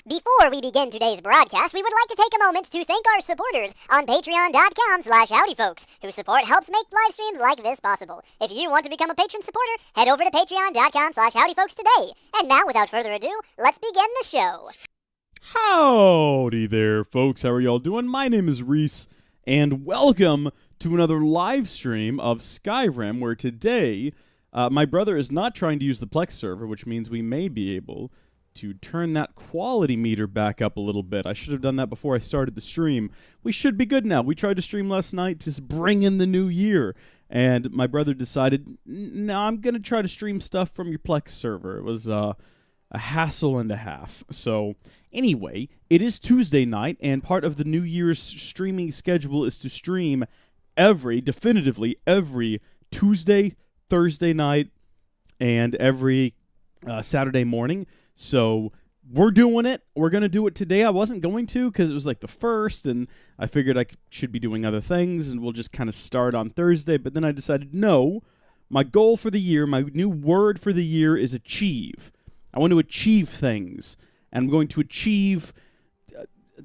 Before we begin today's broadcast, we would like to take a moment to thank our supporters on patreon.com/howdyfolks, whose support helps make live streams like this possible. If you want to become a patron supporter, head over to patreon.com/howdyfolks today. And now, without further ado, let's begin the show. Howdy there, folks. How are y'all doing? My name is Reese, and welcome to another live stream of Skyrim, where today, my brother is not trying to use the Plex server, which means we may be able to turn that quality meter back up a little bit. I should have done that before I started the stream. We should be good now. We tried to stream last night to bring in the new year, and my brother decided, no, I'm going to try to stream stuff from your Plex server. It was a hassle and a half. So anyway, it is Tuesday night, and part of the New Year's streaming schedule is to stream definitively every Tuesday, Thursday night, and every Saturday morning. So we're doing it. We're going to do it today. I wasn't going to because it was like the first, and I figured I should be doing other things, and we'll just kind of start on Thursday. But then I decided, no, my goal for the year, my new word for the year is achieve. I want to achieve things, and I'm going to achieve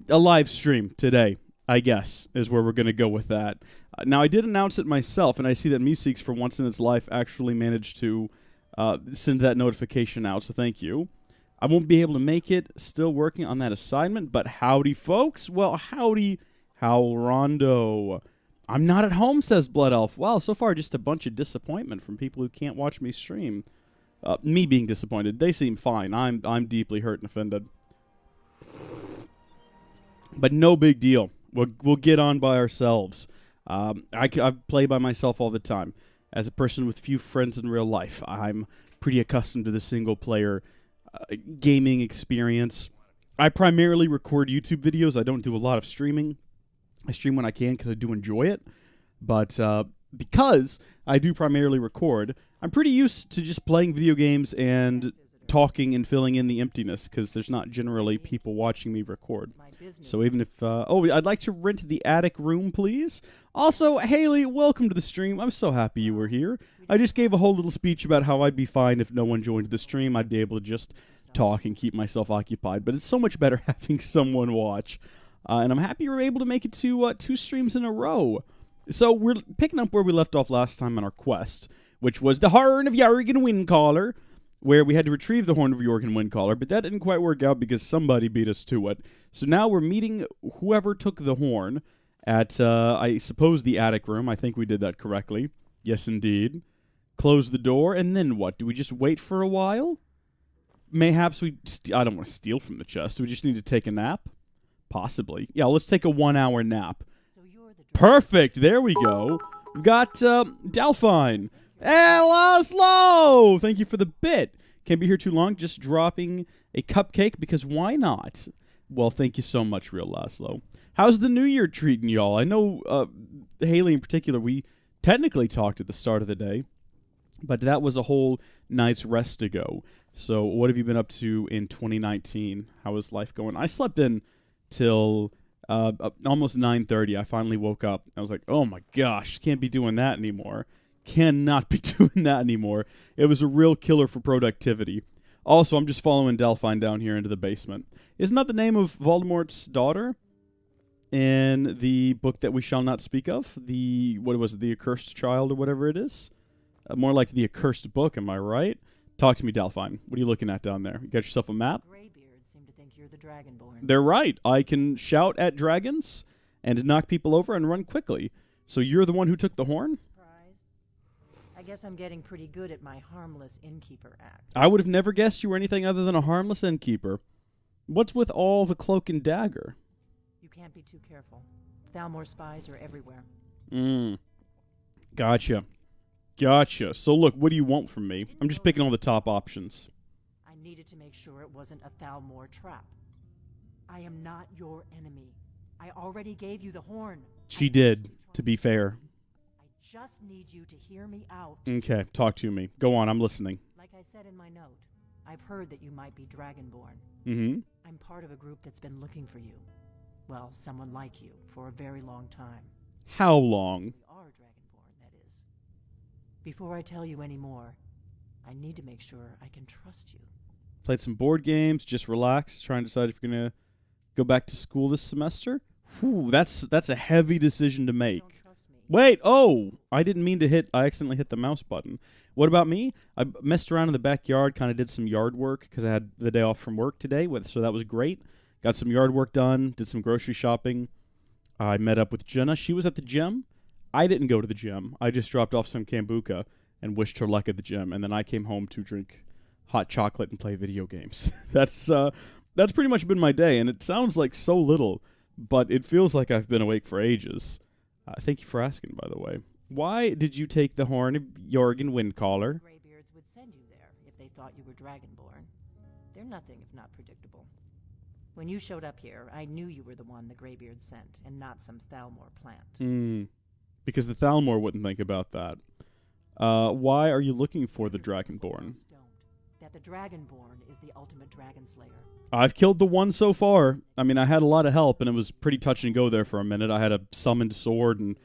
a live stream today, I guess, is where we're going to go with that. Now, I did announce it myself, and I see that Meeseeks, for once in its life, actually managed to send that notification out, so thank you. I won't be able to make it, still working on that assignment, but howdy, folks. Well, howdy, Howrondo. I'm not at home, says Blood Elf. Wow, so far just a bunch of disappointment from people who can't watch me stream. Me being disappointed. They seem fine. I'm deeply hurt and offended. But no big deal. We'll get on by ourselves. I play by myself all the time. As a person with few friends in real life, I'm pretty accustomed to the single-player gaming experience. I primarily record YouTube videos. I don't do a lot of streaming. I stream when I can because I do enjoy it. But because I do primarily record, I'm pretty used to just playing video games and talking and filling in the emptiness because there's not generally people watching me record. So even if... I'd like to rent the attic room, please. Also, Haley, welcome to the stream. I'm so happy you were here. I just gave a whole little speech about how I'd be fine if no one joined the stream. I'd be able to just talk and keep myself occupied. But it's so much better having someone watch. And I'm happy we were able to make it to 2 streams in a row. So we're picking up where we left off last time on our quest, which was the Horn of Jorgen Windcaller, where we had to retrieve the Horn of Jorgen Windcaller, but that didn't quite work out because somebody beat us to it. So now we're meeting whoever took the horn at, I suppose, the attic room. I think we did that correctly. Yes, indeed. Close the door, and then what? Do we just wait for a while? Mayhaps we... I don't want to steal from the chest. Do we just need to take a nap? Possibly. Yeah, let's take a 1-hour nap. Perfect! There we go. We've got, Delphine. Laszlo! Thank you for the bit. Can't be here too long, just dropping a cupcake because why not? Well, thank you so much, Real Laszlo. How's the new year treating y'all? I know, Haley in particular, we technically talked at the start of the day, but that was a whole night's rest ago. So what have you been up to in 2019? How is life going? I slept in till almost 9:30. I finally woke up. I was like, oh my gosh, can't be doing that anymore. Cannot be doing that anymore. It was a real killer for productivity. Also, I'm just following Delphine down here into the basement. Isn't that the name of Voldemort's daughter in the book that we shall not speak of? What was it, the Accursed Child or whatever it is? More like the Accursed Book, am I right? Talk to me, Delphine. What are you looking at down there? You got yourself a map? Greybeards seem to think you're the Dragonborn. They're right. I can shout at dragons and knock people over and run quickly. So you're the one who took the horn? I guess I'm getting pretty good at my harmless innkeeper act. I would have never guessed you were anything other than a harmless innkeeper. What's with all the cloak and dagger? You can't be too careful. Thalmor spies are everywhere. Gotcha. So look, what do you want from me? I'm just picking all the top options. I needed to make sure it wasn't a Thalmor trap. I am not your enemy. I already gave you the horn. She did, to be fair. Just need you to hear me out. Okay, talk to me. Go on, I'm listening. Like I said in my note, I've heard that you might be Dragonborn. I'm part of a group that's been looking for you. Well, someone like you, for a very long time. How long? We are Dragonborn, that is. Before I tell you any more, I need to make sure I can trust you. Played some board games, just relaxed, trying to decide if you're going to go back to school this semester. Whew, that's a heavy decision to make. Wait, oh, I didn't mean to I accidentally hit the mouse button. What about me? I messed around in the backyard, kind of did some yard work because I had the day off from work today, so that was great. Got some yard work done, did some grocery shopping. I met up with Jenna. She was at the gym. I didn't go to the gym. I just dropped off some kombucha and wished her luck at the gym, and then I came home to drink hot chocolate and play video games. That's pretty much been my day, and it sounds like so little, but it feels like I've been awake for ages. Thank you for asking, by the way. Why did you take the horn of Jorgen Windcaller? Greybeards would send you there if they thought you were Dragonborn. They're nothing if not predictable. When you showed up here, I knew you were the one the Greybeards sent, and not some Thalmor plant. Because the Thalmor wouldn't think about that. Why are you looking for the Dragonborn? That the Dragonborn is the ultimate dragon slayer. I've killed the one so far. I mean, I had a lot of help, and it was pretty touch and go there for a minute. I had a summoned sword, and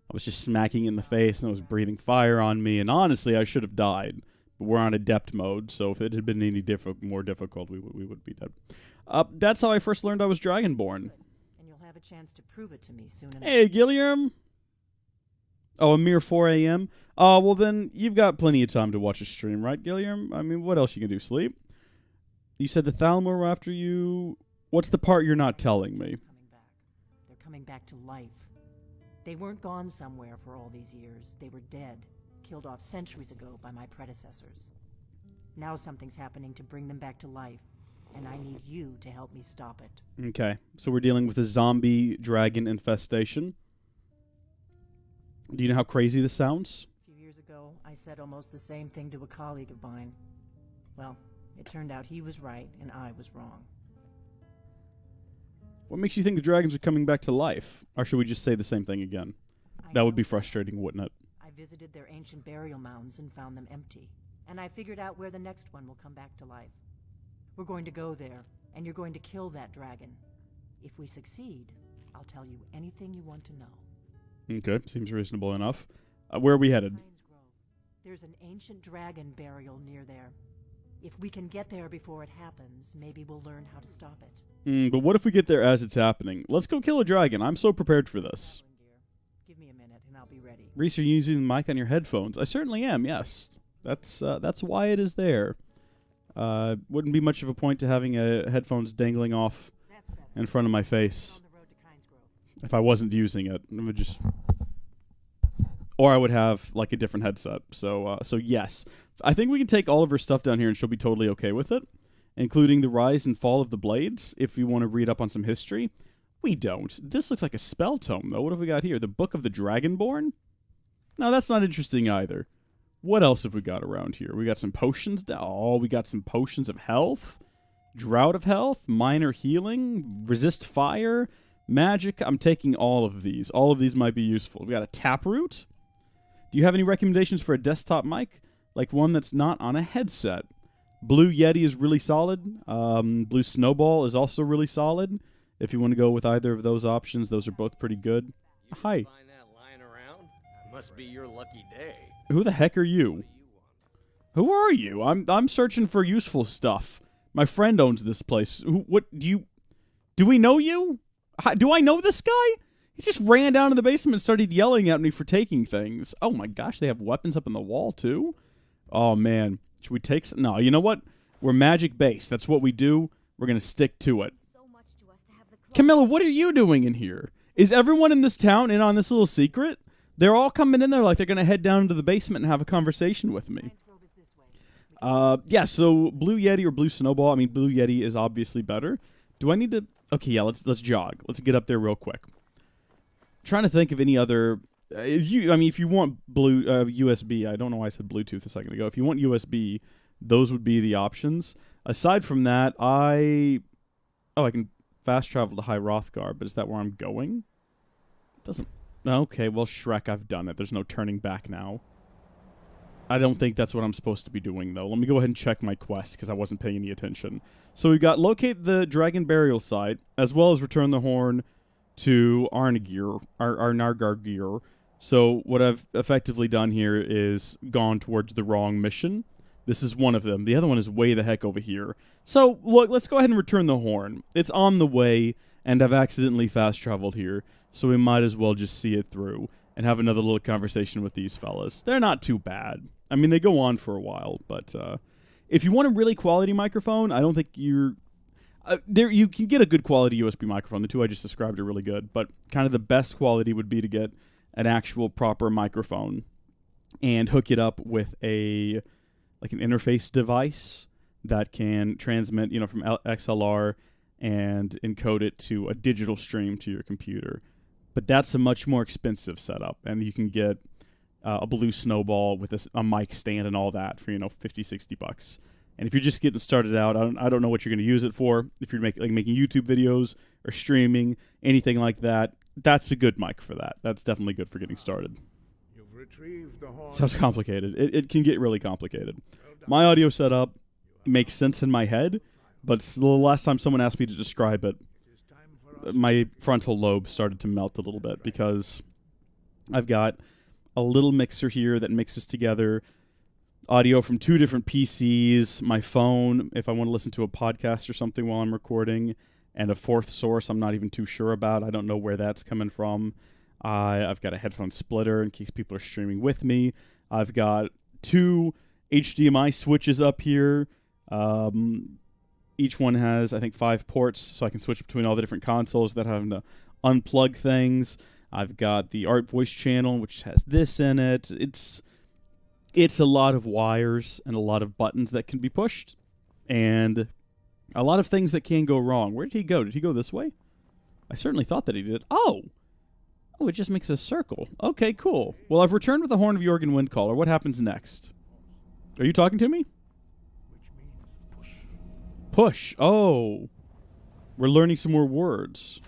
I was just smacking in the face, and it was breathing fire on me, and honestly, I should have died. But we're on adept mode, so if it had been any more difficult, we would be dead. That's how I first learned I was Dragonborn. And you'll have a chance to prove it to me soon enough. Hey, Gilliam. Oh, a mere 4 a.m.? Oh, well then, you've got plenty of time to watch a stream, right, Gilliam? I mean, what else you can do? Sleep? You said the Thalmor were after you. What's the part you're not telling me? They're coming back to life. They weren't gone somewhere for all these years. They were dead, killed off centuries ago by my predecessors. Now something's happening to bring them back to life, and I need you to help me stop it. Okay, so we're dealing with a zombie dragon infestation. Do you know how crazy this sounds? A few years ago, I said almost the same thing to a colleague of mine. Well, it turned out he was right and I was wrong. What makes you think the dragons are coming back to life? Or should we just say the same thing again? That would be frustrating, wouldn't it? I visited their ancient burial mounds and found them empty. And I figured out where the next one will come back to life. We're going to go there, and you're going to kill that dragon. If we succeed, I'll tell you anything you want to know. Okay, seems reasonable enough. Where are we headed? There's an ancient dragon burial near there. If we can get there before it happens, maybe we'll learn how to stop it. But what if we get there as it's happening? Let's go kill a dragon. I'm so prepared for this. Give me a minute and I'll be ready. Reese, are you using the mic on your headphones? I certainly am, yes. That's why it is there. Wouldn't be much of a point to having headphones dangling off in front of my face if I wasn't using it. I would just... Or I would have, like, a different headset. So yes. I think we can take all of her stuff down here and she'll be totally okay with it, including the rise and fall of the blades, if you want to read up on some history. We don't. This looks like a spell tome, though. What have we got here? The Book of the Dragonborn? No, that's not interesting either. What else have we got around here? We got some potions. Oh, we got some potions of health. Drought of health. Minor healing. Resist fire. Magic. I'm taking all of these. All of these might be useful. We got a taproot. Do you have any recommendations for a desktop mic? Like one that's not on a headset. Blue Yeti is really solid. Blue Snowball is also really solid. If you want to go with either of those options, those are both pretty good. Hi. Find that lying around? Must be your lucky day. Who the heck are you? Who are you? I'm searching for useful stuff. My friend owns this place. Do we know you? Do I know this guy? He just ran down to the basement and started yelling at me for taking things. Oh my gosh, they have weapons up on the wall too? Oh man, should we take some? No, you know what? We're magic based. That's what we do. We're going to stick to it. Camilla, what are you doing in here? Is everyone in this town in on this little secret? They're all coming in there like they're going to head down to the basement and have a conversation with me. Yeah, so Blue Yeti or Blue Snowball. I mean, Blue Yeti is obviously better. Do I need to... Okay, yeah, let's jog. Let's get up there real quick. Trying to think of any other... if you want blue USB, I don't know why I said Bluetooth a second ago. If you want USB, those would be the options. Aside from that, I can fast travel to High Rothgar, but is that where I'm going? Doesn't... Okay, well, Shrek, I've done it. There's no turning back now. I don't think that's what I'm supposed to be doing, though. Let me go ahead and check my quest, because I wasn't paying any attention. So we've got locate the dragon burial site, as well as return the horn to Arnagir, Nargargir. So what I've effectively done here is gone towards the wrong mission. This is one of them. The other one is way the heck over here. So, look, let's go ahead and return the horn. It's on the way, and I've accidentally fast-traveled here, so we might as well just see it through and have another little conversation with these fellas. They're not too bad. I mean, they go on for a while, but if you want a really quality microphone, I don't think you're... there, you can get a good quality USB microphone. The two I just described are really good, but kind of the best quality would be to get an actual proper microphone and hook it up with an interface device that can transmit, from XLR and encode it to a digital stream to your computer. But that's a much more expensive setup, and you can get a Blue Snowball with a mic stand and all that for, $50, $60. And if you're just getting started out, I don't know what you're going to use it for. If you're making YouTube videos or streaming, anything like that, that's a good mic for that. That's definitely good for getting started. You've retrieved the horn. Sounds complicated. It can get really complicated. My audio setup makes sense in my head, but the last time someone asked me to describe it, my frontal lobe started to melt a little bit because I've got a little mixer here that mixes together audio from two different PCs, my phone, if I want to listen to a podcast or something while I'm recording, and a fourth source I'm not even too sure about. I don't know where that's coming from. I've got a headphone splitter in case people are streaming with me. I've got two HDMI switches up here. Each one has, I think, 5 ports, so I can switch between all the different consoles without having to unplug things. I've got the Art Voice channel, which has this in it. It's a lot of wires and a lot of buttons that can be pushed, and a lot of things that can go wrong. Where did he go? Did he go this way? I certainly thought that he did. Oh, it just makes a circle. Okay, cool. Well, I've returned with the Horn of Jorgen Windcaller. What happens next? Are you talking to me? Push. Oh. We're learning some more words.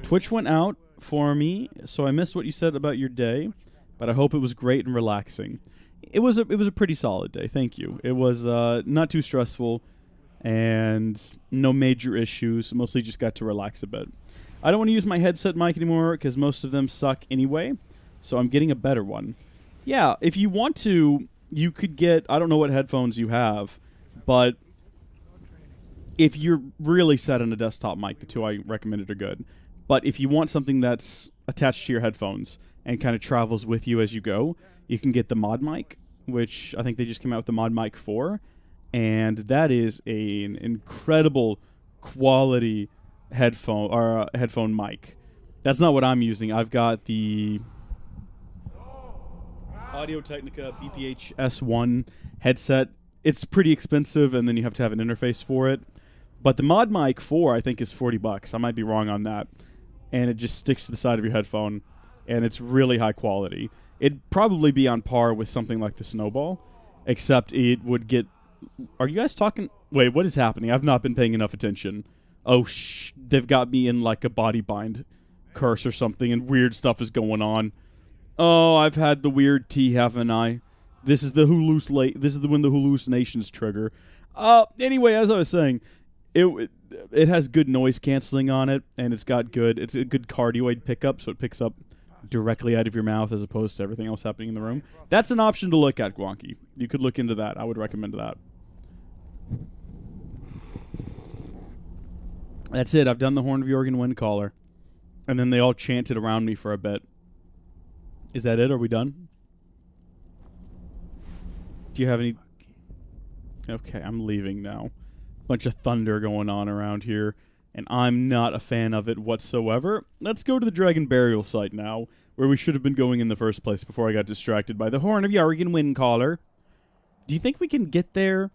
Twitch went out for me, so I missed what you said about your day, but I hope it was great and relaxing. It was a pretty solid day, thank you. It was not too stressful and no major issues. Mostly just got to relax a bit. I don't want to use my headset mic anymore because most of them suck anyway, so I'm getting a better one. Yeah, if you want to, you could get, I don't know what headphones you have, but if you're really set on a desktop mic, the two I recommended are good. But if you want something that's attached to your headphones and kind of travels with you as you go, you can get the Mod Mic, which I think they just came out with the Mod Mic 4, and that is an incredible quality headphone mic. That's not what I'm using. I've got the Audio-Technica BPH S1 headset. It's pretty expensive, and then you have to have an interface for it. But the Mod Mic 4, I think, is $40. I might be wrong on that. And it just sticks to the side of your headphone, and it's really high quality. It'd probably be on par with something like the Snowball, except it would get... Are you guys talking... Wait, what is happening? I've not been paying enough attention. Oh, they've got me in like a body bind curse or something, and weird stuff is going on. Oh, I've had the weird tea, haven't I? This is when the hallucinations trigger. Anyway, as I was saying, it has good noise canceling on it, and it's a good cardioid pickup, so it picks up directly out of your mouth as opposed to everything else happening in the room. That's an option to look at, Gwonky. You could look into that. I would recommend that. That's it. I've done the Horn of Jorgen Windcaller. And then they all chanted around me for a bit. Is that it? Are we done? Do you have any... Okay, I'm leaving now. Bunch of thunder going on around here, and I'm not a fan of it whatsoever. Let's go to the Dragon Burial Site now, where we should have been going in the first place before I got distracted by the Horn of Jorgen Windcaller. Do you think we can get there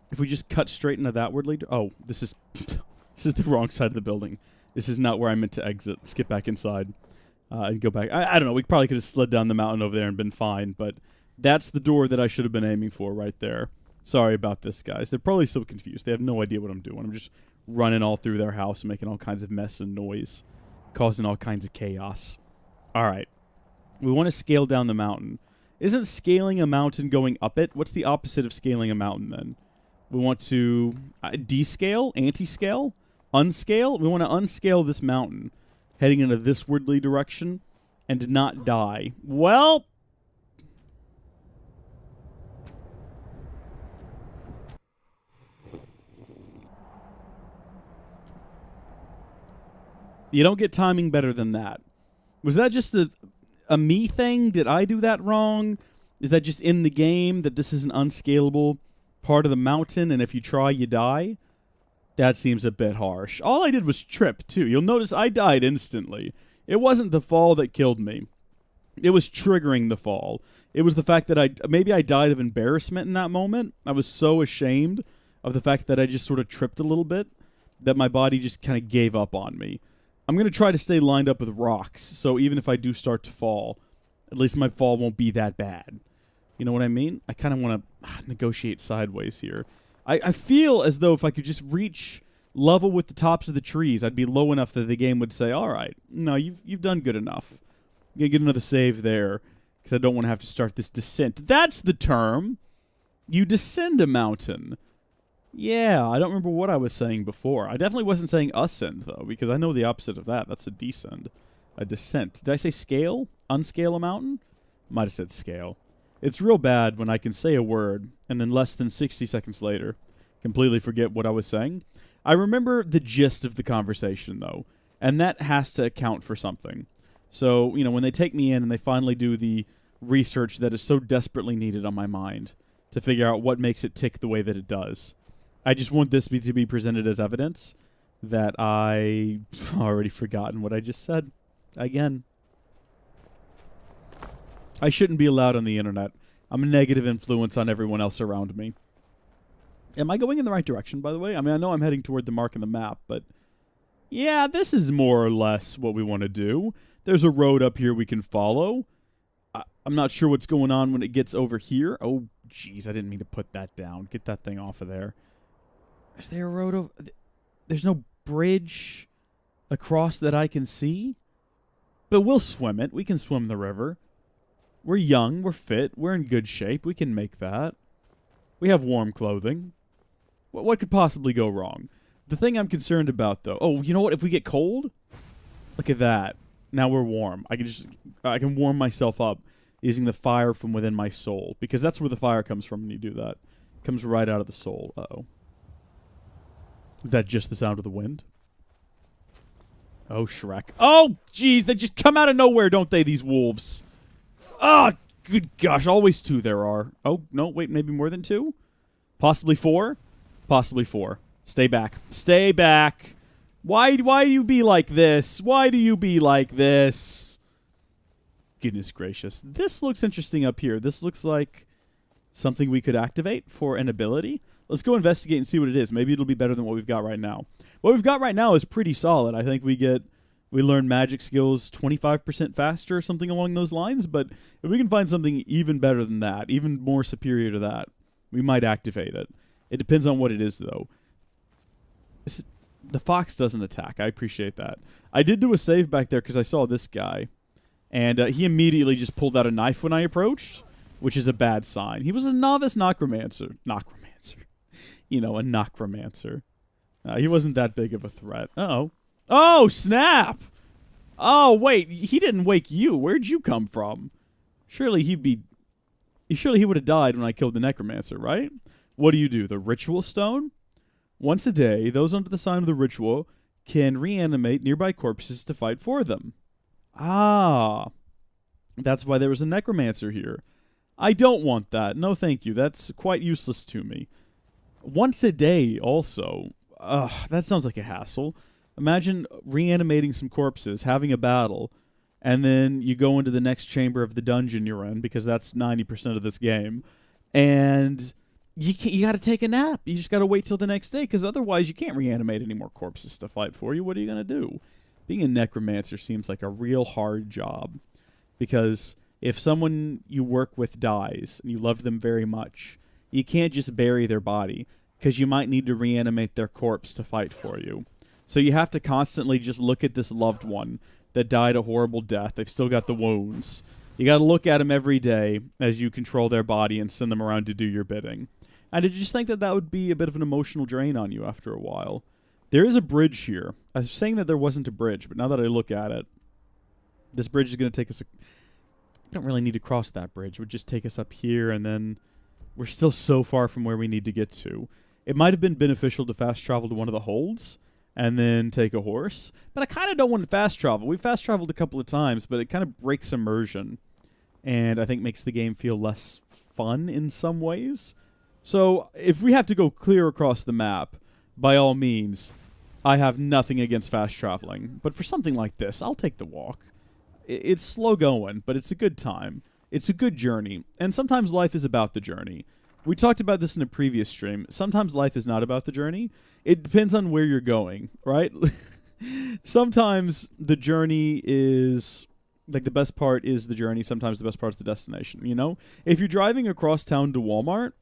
if we just cut straight into that wordly? Oh, this is this is the wrong side of the building. This is not where I meant to exit. Skip back inside and go back. I don't know. We probably could have slid down the mountain over there and been fine, but that's the door that I should have been aiming for right there. Sorry about this, guys. They're probably so confused. They have no idea what I'm doing. I'm just running all through their house and making all kinds of mess and noise, causing all kinds of chaos. All right. We want to scale down the mountain. Isn't scaling a mountain going up it? What's the opposite of scaling a mountain, then? We want to descale, anti-scale, unscale. We want to unscale this mountain, heading into this wordly direction, and not die. Well... You don't get timing better than that. Was that just a me thing? Did I do that wrong? Is that just in the game that this is an unscalable part of the mountain, and if you try, you die? That seems a bit harsh. All I did was trip, too. You'll notice I died instantly. It wasn't the fall that killed me. It was triggering the fall. It was the fact that maybe I died of embarrassment in that moment. I was so ashamed of the fact that I just sort of tripped a little bit that my body just kind of gave up on me. I'm going to try to stay lined up with rocks, so even if I do start to fall, at least my fall won't be that bad. You know what I mean? I kind of want to negotiate sideways here. I feel as though if I could just reach level with the tops of the trees, I'd be low enough that the game would say, all right, no, you've done good enough. I'm going to get another save there, because I don't want to have to start this descent. That's the term. You descend a mountain. Yeah, I don't remember what I was saying before. I definitely wasn't saying ascend, though, because I know the opposite of that. That's a descend. A descent. Did I say scale? Unscale a mountain? Might have said scale. It's real bad when I can say a word, and then less than 60 seconds later, completely forget what I was saying. I remember the gist of the conversation, though, and that has to account for something. So, you know, when they take me in and they finally do the research that is so desperately needed on my mind to figure out what makes it tick the way that it does, I just want this to be presented as evidence that I already forgotten what I just said. Again. I shouldn't be allowed on the internet. I'm a negative influence on everyone else around me. Am I going in the right direction, by the way? I mean, I know I'm heading toward the mark on the map, but yeah, this is more or less what we want to do. There's a road up here we can follow. I'm not sure what's going on when it gets over here. Oh, jeez, I didn't mean to put that down. Get that thing off of there. Is there a road over... There's no bridge across that I can see? But we'll swim it. We can swim the river. We're young. We're fit. We're in good shape. We can make that. We have warm clothing. What could possibly go wrong? The thing I'm concerned about, though... Oh, you know what? If we get cold? Look at that. Now we're warm. I can warm myself up using the fire from within my soul. Because that's where the fire comes from when you do that. It comes right out of the soul. Uh-oh. Is that just the sound of the wind? Oh, Shrek. Oh, jeez. They just come out of nowhere, don't they, these wolves? Oh, good gosh. Always two there are. Oh, no. Wait, maybe more than two? Possibly four? Possibly four. Stay back. Stay back. Why do you be like this? Why do you be like this? Goodness gracious. This looks interesting up here. This looks like something we could activate for an ability. Let's go investigate and see what it is. Maybe it'll be better than what we've got right now. What we've got right now is pretty solid. I think we learn magic skills 25% faster or something along those lines. But if we can find something even better than that, even more superior to that, we might activate it. It depends on what it is, though. The fox doesn't attack. I appreciate that. I did do a save back there because I saw this guy. And he immediately just pulled out a knife when I approached, which is a bad sign. He was a novice necromancer. You know, a necromancer. He wasn't that big of a threat. Uh-oh. Oh, snap! Oh, wait. He didn't wake you. Where'd you come from? Surely he would have died when I killed the necromancer, right? What do? The ritual stone? Once a day, those under the sign of the ritual can reanimate nearby corpses to fight for them. Ah. That's why there was a necromancer here. I don't want that. No, thank you. That's quite useless to me. Once a day, also. That sounds like a hassle. Imagine reanimating some corpses, having a battle, and then you go into the next chamber of the dungeon you're in, because that's 90% of this game, and you got to take a nap. You just got to wait till the next day, because otherwise you can't reanimate any more corpses to fight for you. What are you going to do? Being a necromancer seems like a real hard job, because if someone you work with dies, and you loved them very much, you can't just bury their body, because you might need to reanimate their corpse to fight for you. So you have to constantly just look at this loved one that died a horrible death. They've still got the wounds. You got to look at them every day as you control their body and send them around to do your bidding. And I just think that would be a bit of an emotional drain on you after a while. There is a bridge here. I was saying that there wasn't a bridge, but now that I look at it, this bridge is going to take us... We don't really need to cross that bridge. It would just take us up here, and then we're still so far from where we need to get to. It might have been beneficial to fast travel to one of the holds, and then take a horse. But I kind of don't want to fast travel. We've fast traveled a couple of times, but it kind of breaks immersion, and I think makes the game feel less fun in some ways. So if we have to go clear across the map, by all means, I have nothing against fast traveling. But for something like this, I'll take the walk. It's slow going, but it's a good time. It's a good journey, and sometimes life is about the journey. We talked about this in a previous stream. Sometimes life is not about the journey. It depends on where you're going, right? Sometimes the journey is, like, the best part is the journey. Sometimes the best part is the destination, you know? If you're driving across town to Walmart,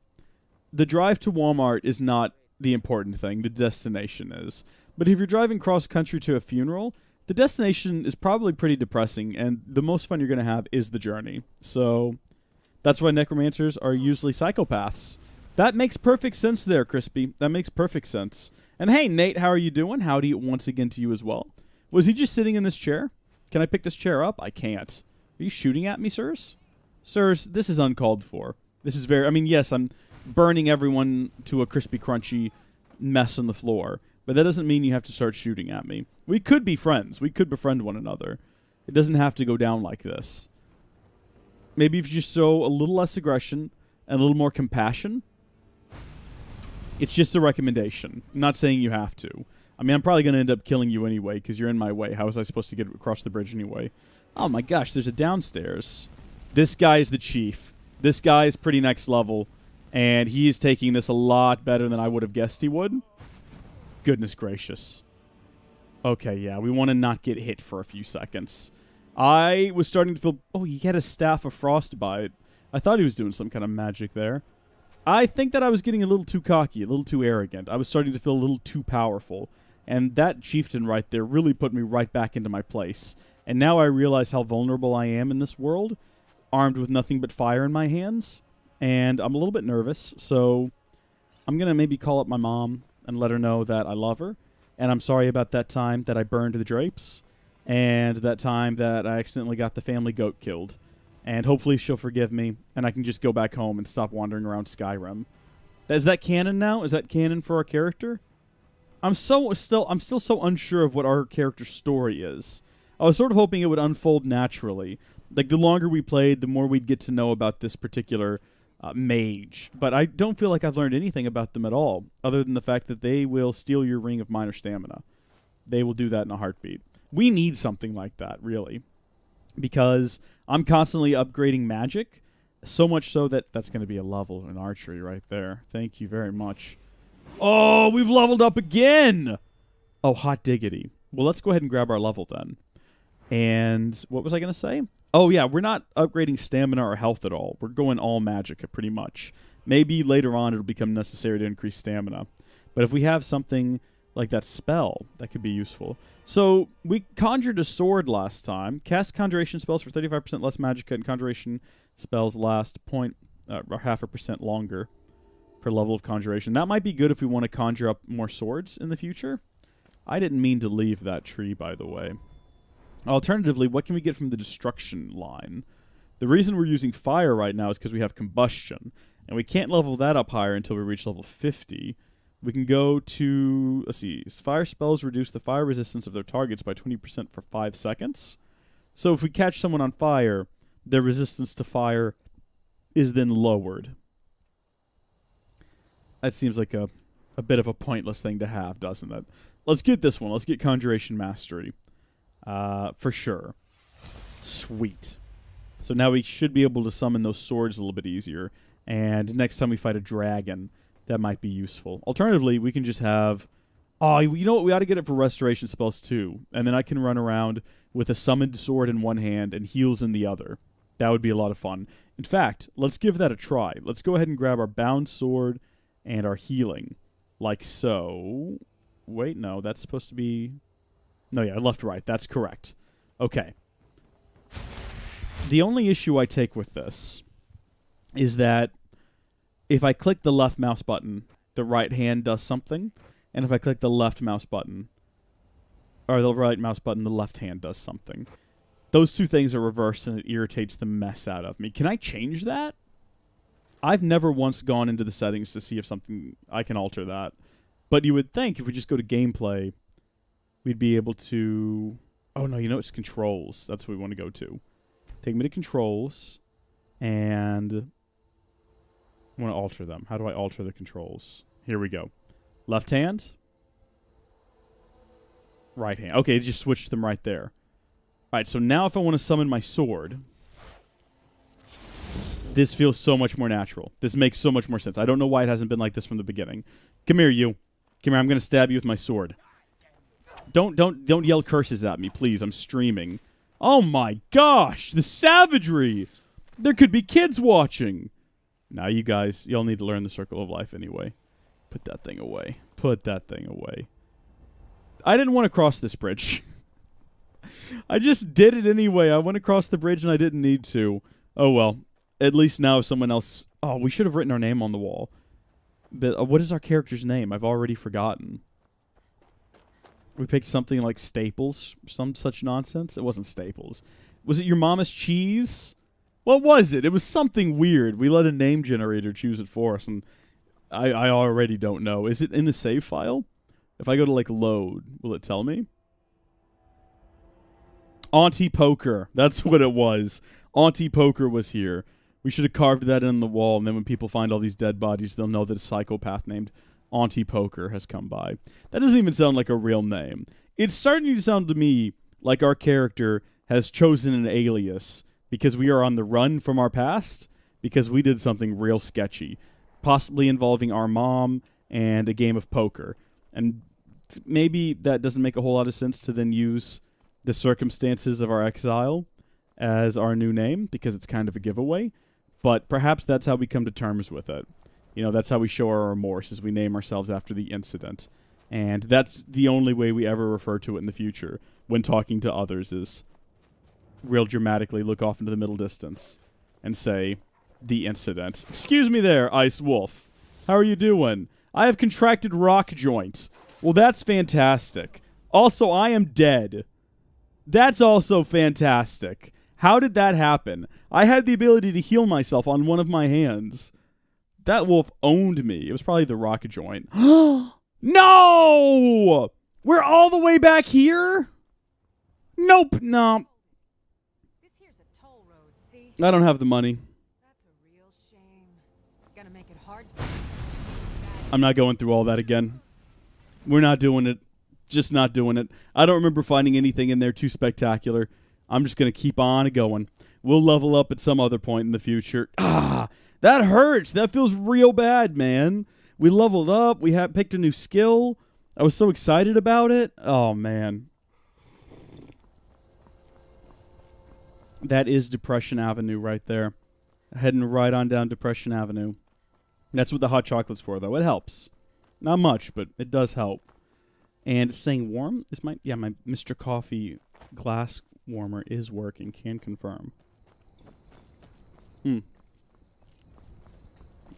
the drive to Walmart is not the important thing. The destination is. But if you're driving cross-country to a funeral, the destination is probably pretty depressing, and the most fun you're going to have is the journey. So that's why necromancers are usually psychopaths. That makes perfect sense there, Crispy. That makes perfect sense. And hey, Nate, how are you doing? Howdy once again to you as well. Was he just sitting in this chair? Can I pick this chair up? I can't. Are you shooting at me, sirs? Sirs, this is uncalled for. This is very... I mean, yes, I'm burning everyone to a crispy, crunchy mess on the floor. But that doesn't mean you have to start shooting at me. We could be friends. We could befriend one another. It doesn't have to go down like this. Maybe if you just show a little less aggression and a little more compassion. It's just a recommendation. I'm not saying you have to. I mean, I'm probably going to end up killing you anyway because you're in my way. How was I supposed to get across the bridge anyway? Oh my gosh, there's a downstairs. This guy is the chief. This guy is pretty next level. And he is taking this a lot better than I would have guessed he would. Goodness gracious. Okay, yeah, we want to not get hit for a few seconds. I was starting to feel... Oh, he had a staff of frostbite. I thought he was doing some kind of magic there. I think that I was getting a little too cocky, a little too arrogant. I was starting to feel a little too powerful. And that chieftain right there really put me right back into my place. And now I realize how vulnerable I am in this world, armed with nothing but fire in my hands. And I'm a little bit nervous, so I'm going to maybe call up my mom and let her know that I love her. And I'm sorry about that time that I burned the drapes. And that time that I accidentally got the family goat killed. And hopefully she'll forgive me, and I can just go back home and stop wandering around Skyrim. Is that canon now? Is that canon for our character? I'm still so unsure of what our character's story is. I was sort of hoping it would unfold naturally. Like, the longer we played, the more we'd get to know about this particular mage. But I don't feel like I've learned anything about them at all, other than the fact that they will steal your ring of minor stamina. They will do that in a heartbeat. We need something like that, really. Because I'm constantly upgrading magic, so much so that that's going to be a level in archery right there. Thank you very much. Oh, we've leveled up again! Oh, hot diggity. Well, let's go ahead and grab our level then. And what was I going to say? Oh, yeah, we're not upgrading stamina or health at all. We're going all magic, pretty much. Maybe later on it'll become necessary to increase stamina. But if we have something like that spell, that could be useful. So, we conjured a sword last time. Cast conjuration spells for 35% less magic, and conjuration spells last half a percent longer per level of conjuration. That might be good if we want to conjure up more swords in the future. I didn't mean to leave that tree, by the way. Alternatively, what can we get from the destruction line? The reason we're using fire right now is because we have combustion, and we can't level that up higher until we reach level 50. We can go to, let's see, fire spells reduce the fire resistance of their targets by 20% for 5 seconds. So if we catch someone on fire, their resistance to fire is then lowered. That seems like a bit of a pointless thing to have, doesn't it? Let's get this one. Let's get Conjuration Mastery. For sure. Sweet. So now we should be able to summon those swords a little bit easier. And next time we fight a dragon, that might be useful. Alternatively, we can just have... Oh, you know what? We ought to get it for restoration spells too. And then I can run around with a summoned sword in one hand and heals in the other. That would be a lot of fun. In fact, let's give that a try. Let's go ahead and grab our bound sword and our healing. Like so. Wait, no, that's supposed to be... No, yeah, left, right. That's correct. Okay. The only issue I take with this is that if I click the left mouse button, the right hand does something. And if I click the left mouse button, or the right mouse button, the left hand does something. Those two things are reversed, and it irritates the mess out of me. Can I change that? I've never once gone into the settings to see if something I can alter that. But you would think if we just go to gameplay we'd be able to... Oh, no, you know, it's controls. That's what we want to go to. Take me to controls, and I want to alter them. How do I alter the controls? Here we go. Left hand. Right hand. Okay, it just switched them right there. All right, so now if I want to summon my sword, this feels so much more natural. This makes so much more sense. I don't know why it hasn't been like this from the beginning. Come here, you. Come here, I'm going to stab you with my sword. Don't yell curses at me, please. I'm streaming. Oh my gosh, the savagery! There could be kids watching. Now you guys, y'all need to learn the circle of life anyway. Put that thing away. Put that thing away. I didn't want to cross this bridge. I just did it anyway. I went across the bridge and I didn't need to. Oh well. At least now if someone else... Oh, we should have written our name on the wall. But what is our character's name? I've already forgotten. We picked something like Staples. Some such nonsense. It wasn't Staples. Was it Your Mama's Cheese? What was it? It was something weird. We let a name generator choose it for us, and I already don't know. Is it in the save file? If I go to, like, load, will it tell me? Auntie Poker. That's what it was. Auntie Poker was here. We should have carved that in the wall, and then when people find all these dead bodies, they'll know that a psychopath named Auntie Poker has come by. That doesn't even sound like a real name. It's starting to sound to me like our character has chosen an alias because we are on the run from our past, because we did something real sketchy, possibly involving our mom and a game of poker. And maybe that doesn't make a whole lot of sense to then use the circumstances of our exile as our new name, because it's kind of a giveaway. But perhaps that's how we come to terms with it. You know, that's how we show our remorse, is we name ourselves after the incident. And that's the only way we ever refer to it in the future when talking to others, is real dramatically look off into the middle distance and say, the incident. Excuse me there, Ice Wolf. How are you doing? I have contracted rock joint. Well, that's fantastic. Also, I am dead. That's also fantastic. How did that happen? I had the ability to heal myself on one of my hands. That wolf owned me. It was probably the rock joint. No! We're all the way back here? Nope. No. This here's a toll road, see? I don't have the money. That's a real shame. Gonna make it hard. I'm not going through all that again. We're not doing it. Just not doing it. I don't remember finding anything in there too spectacular. I'm just going to keep on going. We'll level up at some other point in the future. Ah, that hurts. That feels real bad, man. We leveled up. We picked a new skill. I was so excited about it. Oh, man. That is Depression Avenue right there. Heading right on down Depression Avenue. That's what the hot chocolate's for, though. It helps. Not much, but it does help. And it's saying warm. This might, yeah, my Mr. Coffee glass warmer is working. Can confirm.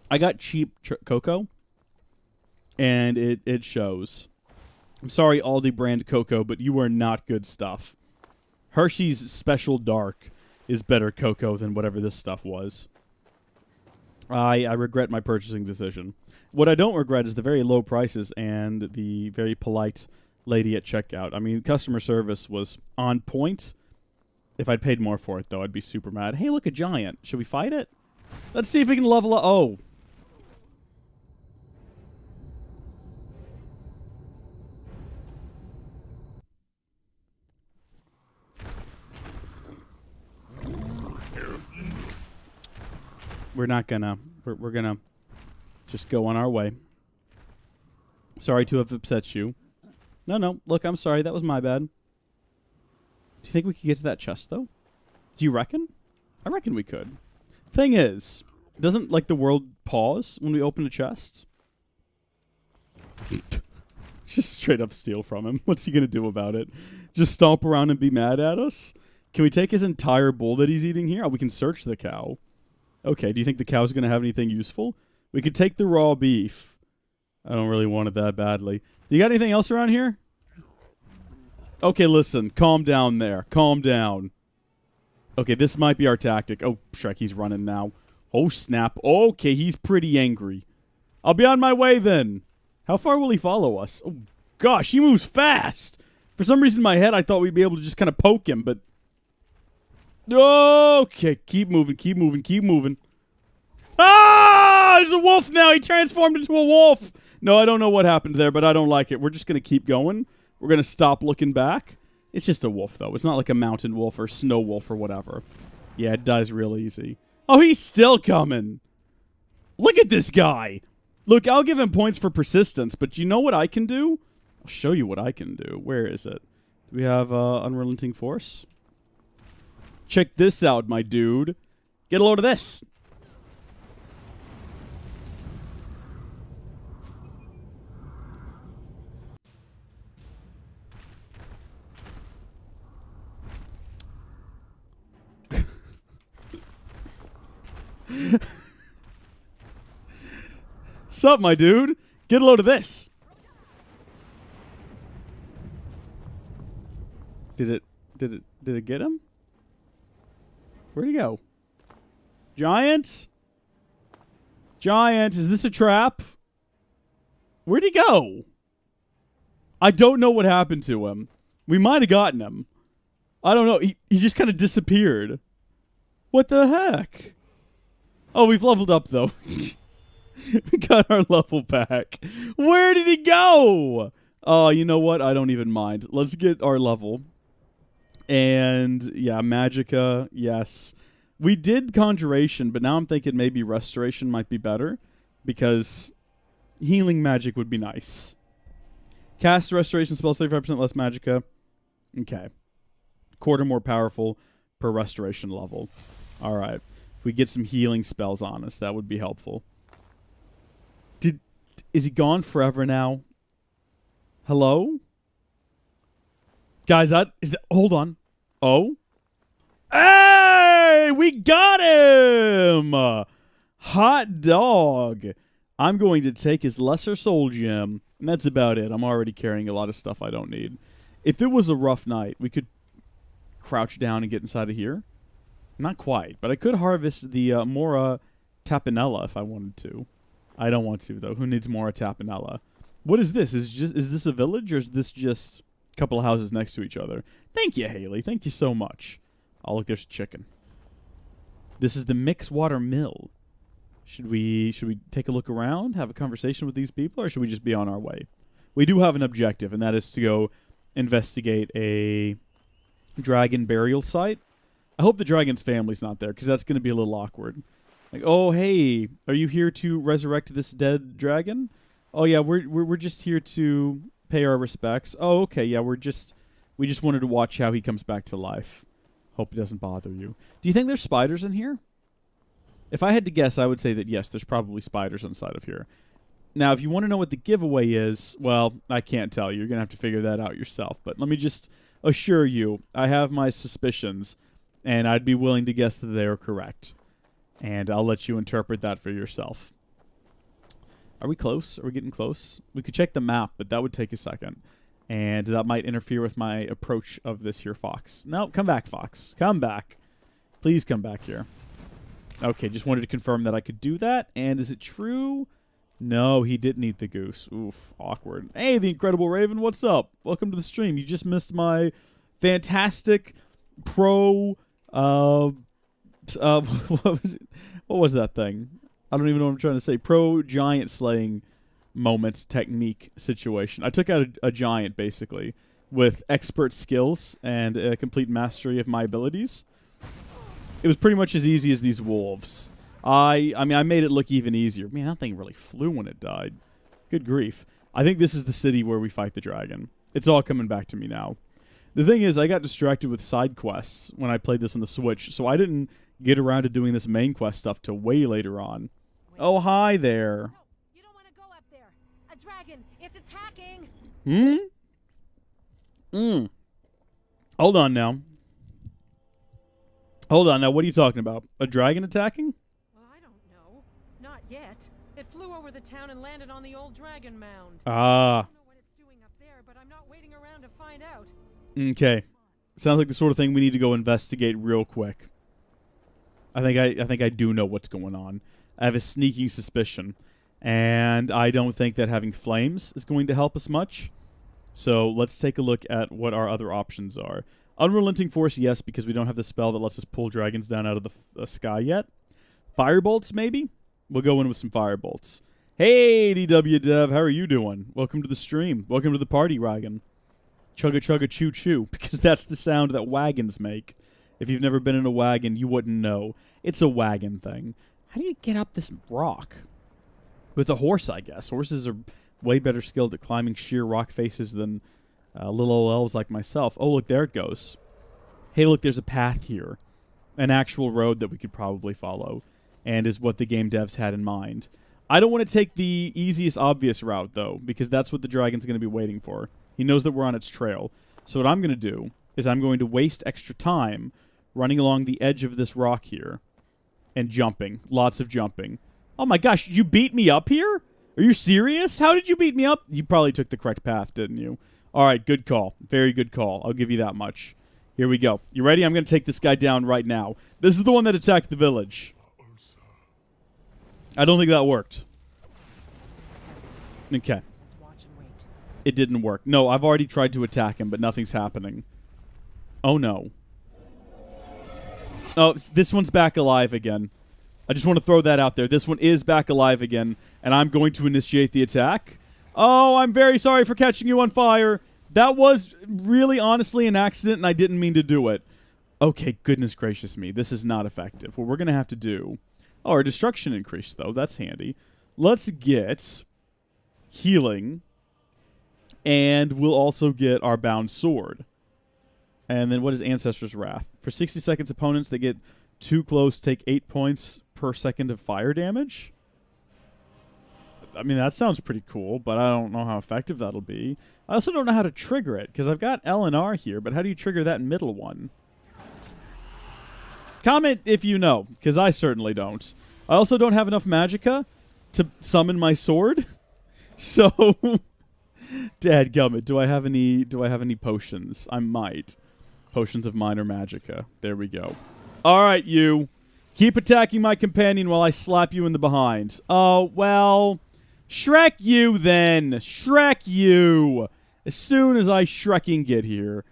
I got cheap cocoa, and it shows. I'm sorry, Aldi brand cocoa, but you are not good stuff. Hershey's Special Dark is better cocoa than whatever this stuff was. I regret my purchasing decision. What I don't regret is the very low prices and the very polite lady at checkout. I mean, customer service was on point. If I'd paid more for it, though, I'd be super mad. Hey, look, a giant. Should we fight it? Let's see if we can level up. Oh. We're not gonna. We're gonna just go on our way. Sorry to have upset you. No. Look, I'm sorry. That was my bad. Do you think we could get to that chest, though? Do you reckon? I reckon we could. Thing is, doesn't, like, the world pause when we open a chest? Just straight up steal from him. What's he gonna do about it? Just stomp around and be mad at us? Can we take his entire bowl that he's eating here? Oh, we can search the cow. Okay, do you think the cow's gonna have anything useful? We could take the raw beef. I don't really want it that badly. Do you got anything else around here? Okay, listen. Calm down there. Calm down. Okay, this might be our tactic. Oh, Shrek, he's running now. Oh, snap. Okay, he's pretty angry. I'll be on my way then. How far will he follow us? Oh, gosh, he moves fast. For some reason in my head, I thought we'd be able to just kind of poke him, but... Okay, keep moving, keep moving, keep moving. Ah! There's a wolf now! He transformed into a wolf! No, I don't know what happened there, but I don't like it. We're just going to keep going. We're going to stop looking back. It's just a wolf, though. It's not like a mountain wolf or snow wolf or whatever. Yeah, it dies real easy. Oh, he's still coming! Look at this guy! Look, I'll give him points for persistence, but you know what I can do? I'll show you what I can do. Where is it? Do we have Unrelenting Force? Check this out, my dude. Get a load of this. Sup, my dude? Get a load of this. Did it get him? Where'd he go? Giant? Giant, is this a trap? Where'd he go? I don't know what happened to him. We might have gotten him. I don't know. He just kind of disappeared. What the heck? Oh, we've leveled up, though. We got our level back. Where did he go? Oh, you know what? I don't even mind. Let's get our level. And, yeah, Magicka, yes. We did Conjuration, but now I'm thinking maybe Restoration might be better. Because healing magic would be nice. Cast Restoration spells 35% less Magicka. Okay. Quarter more powerful per Restoration level. Alright. If we get some healing spells on us, that would be helpful. Is he gone forever now? Hello? Guys, hold on. Oh? Hey! We got him! Hot dog. I'm going to take his Lesser Soul Gem, and that's about it. I'm already carrying a lot of stuff I don't need. If it was a rough night, we could crouch down and get inside of here. Not quite, but I could harvest the Mora Tapinella if I wanted to. I don't want to, though. Who needs Mora Tapinella? What is this? Is this a village, or is this just a couple of houses next to each other? Thank you, Haley. Thank you so much. Oh, look, there's chicken. This is the Mixwater Mill. Should we take a look around, have a conversation with these people, or should we just be on our way? We do have an objective, and that is to go investigate a dragon burial site. I hope the dragon's family's not there, because that's going to be a little awkward. Like, oh, hey, are you here to resurrect this dead dragon? Oh, yeah, we're just here to pay our respects. Oh, okay, yeah, we just wanted to watch how he comes back to life. Hope it doesn't bother you. Do you think there's spiders in here? If I had to guess, I would say that yes, there's probably spiders inside of here. Now, if you want to know what the giveaway is, well, I can't tell you. You're going to have to figure that out yourself. But let me just assure you, I have my suspicions, and I'd be willing to guess that they are correct. And I'll let you interpret that for yourself. Are we close? Are we getting close? We could check the map, but that would take a second. And that might interfere with my approach of this here fox. No, come back, fox. Come back. Please come back here. Okay, just wanted to confirm that I could do that. And is it true? No, he didn't eat the goose. Oof, awkward. Hey, the Incredible Raven, what's up? Welcome to the stream. You just missed my fantastic pro... what was that thing? I don't even know what I'm trying to say. Pro giant slaying moments technique situation. I took out a giant, basically, with expert skills and a complete mastery of my abilities. It was pretty much as easy as these wolves. I mean, I made it look even easier. Man, that thing really flew when it died. Good grief. I think this is the city where we fight the dragon. It's all coming back to me now. The thing is, I got distracted with side quests when I played this on the Switch, so I didn't get around to doing this main quest stuff till way later on. Oh, hi there. No, you don't want to go up there. A dragon, it's attacking. Hold on now. Hold on now, what are you talking about? A dragon attacking? Well, I don't know. Not yet. It flew over the town and landed on the old dragon mound. Ah. I don't know what it's doing up there, but I'm not waiting around to find out. Okay. Sounds like the sort of thing we need to go investigate real quick. I think I do know what's going on. I have a sneaking suspicion. And I don't think that having flames is going to help us much. So let's take a look at what our other options are. Unrelenting Force, yes, because we don't have the spell that lets us pull dragons down out of the sky yet. Firebolts, maybe? We'll go in with some firebolts. Hey, DW Dev, how are you doing? Welcome to the stream. Welcome to the party wagon. Chugga chugga choo choo, because that's the sound that wagons make. If you've never been in a wagon, you wouldn't know. It's a wagon thing. How do you get up this rock? With a horse, I guess. Horses are way better skilled at climbing sheer rock faces than little old elves like myself. Oh, look, there it goes. Hey, look, there's a path here. An actual road that we could probably follow, and is what the game devs had in mind. I don't want to take the easiest, obvious route, though, because that's what the dragon's going to be waiting for. He knows that we're on its trail. So what I'm going to do is I'm going to waste extra time running along the edge of this rock here and jumping. Lots of jumping. Oh my gosh, you beat me up here? Are you serious? How did you beat me up? You probably took the correct path, didn't you? All right, good call. Very good call. I'll give you that much. Here we go. You ready? I'm going to take this guy down right now. This is the one that attacked the village. I don't think that worked. Okay. Let's watch and wait. It didn't work. No, I've already tried to attack him, but nothing's happening. Oh, no. Oh, this one's back alive again. I just want to throw that out there. This one is back alive again, and I'm going to initiate the attack. Oh, I'm very sorry for catching you on fire. That was really, honestly, an accident, and I didn't mean to do it. Okay, goodness gracious me. This is not effective. What we're going to have to do... Oh, our destruction increased, though. That's handy. Let's get healing, and we'll also get our bound sword. And then what is Ancestor's Wrath? For 60 seconds, opponents that get too close take 8 points per second of fire damage. I mean, that sounds pretty cool, but I don't know how effective that'll be. I also don't know how to trigger it, because I've got L and R here, but how do you trigger that middle one? Comment if you know, because I certainly don't. I also don't have enough magicka to summon my sword. So, dadgummit, do I have any potions? I might. Potions of minor magicka. There we go. All right, you. Keep attacking my companion while I slap you in the behind. Oh, well, Shrek you then. Shrek you. As soon as I Shrekking get here.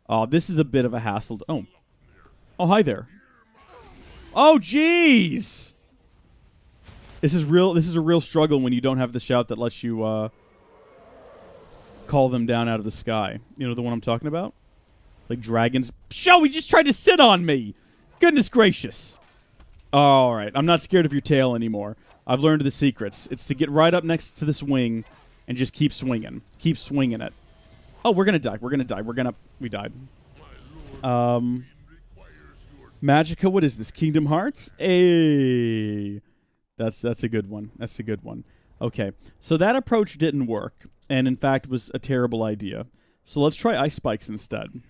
Oh, this is a bit of a hassle. Oh, hi there. Oh, jeez! This is a real struggle when you don't have the shout that lets you call them down out of the sky. You know the one I'm talking about? Like dragons. Show, he just tried to sit on me! Goodness gracious. Alright, I'm not scared of your tail anymore. I've learned the secrets. It's to get right up next to this wing and just keep swinging. Keep swinging it. Oh, we're gonna die. We're gonna die. We died. Magicka, what is this? Kingdom Hearts? Hey. That's a good one. That's a good one. Okay, so that approach didn't work, and in fact was a terrible idea. So let's try ice spikes instead.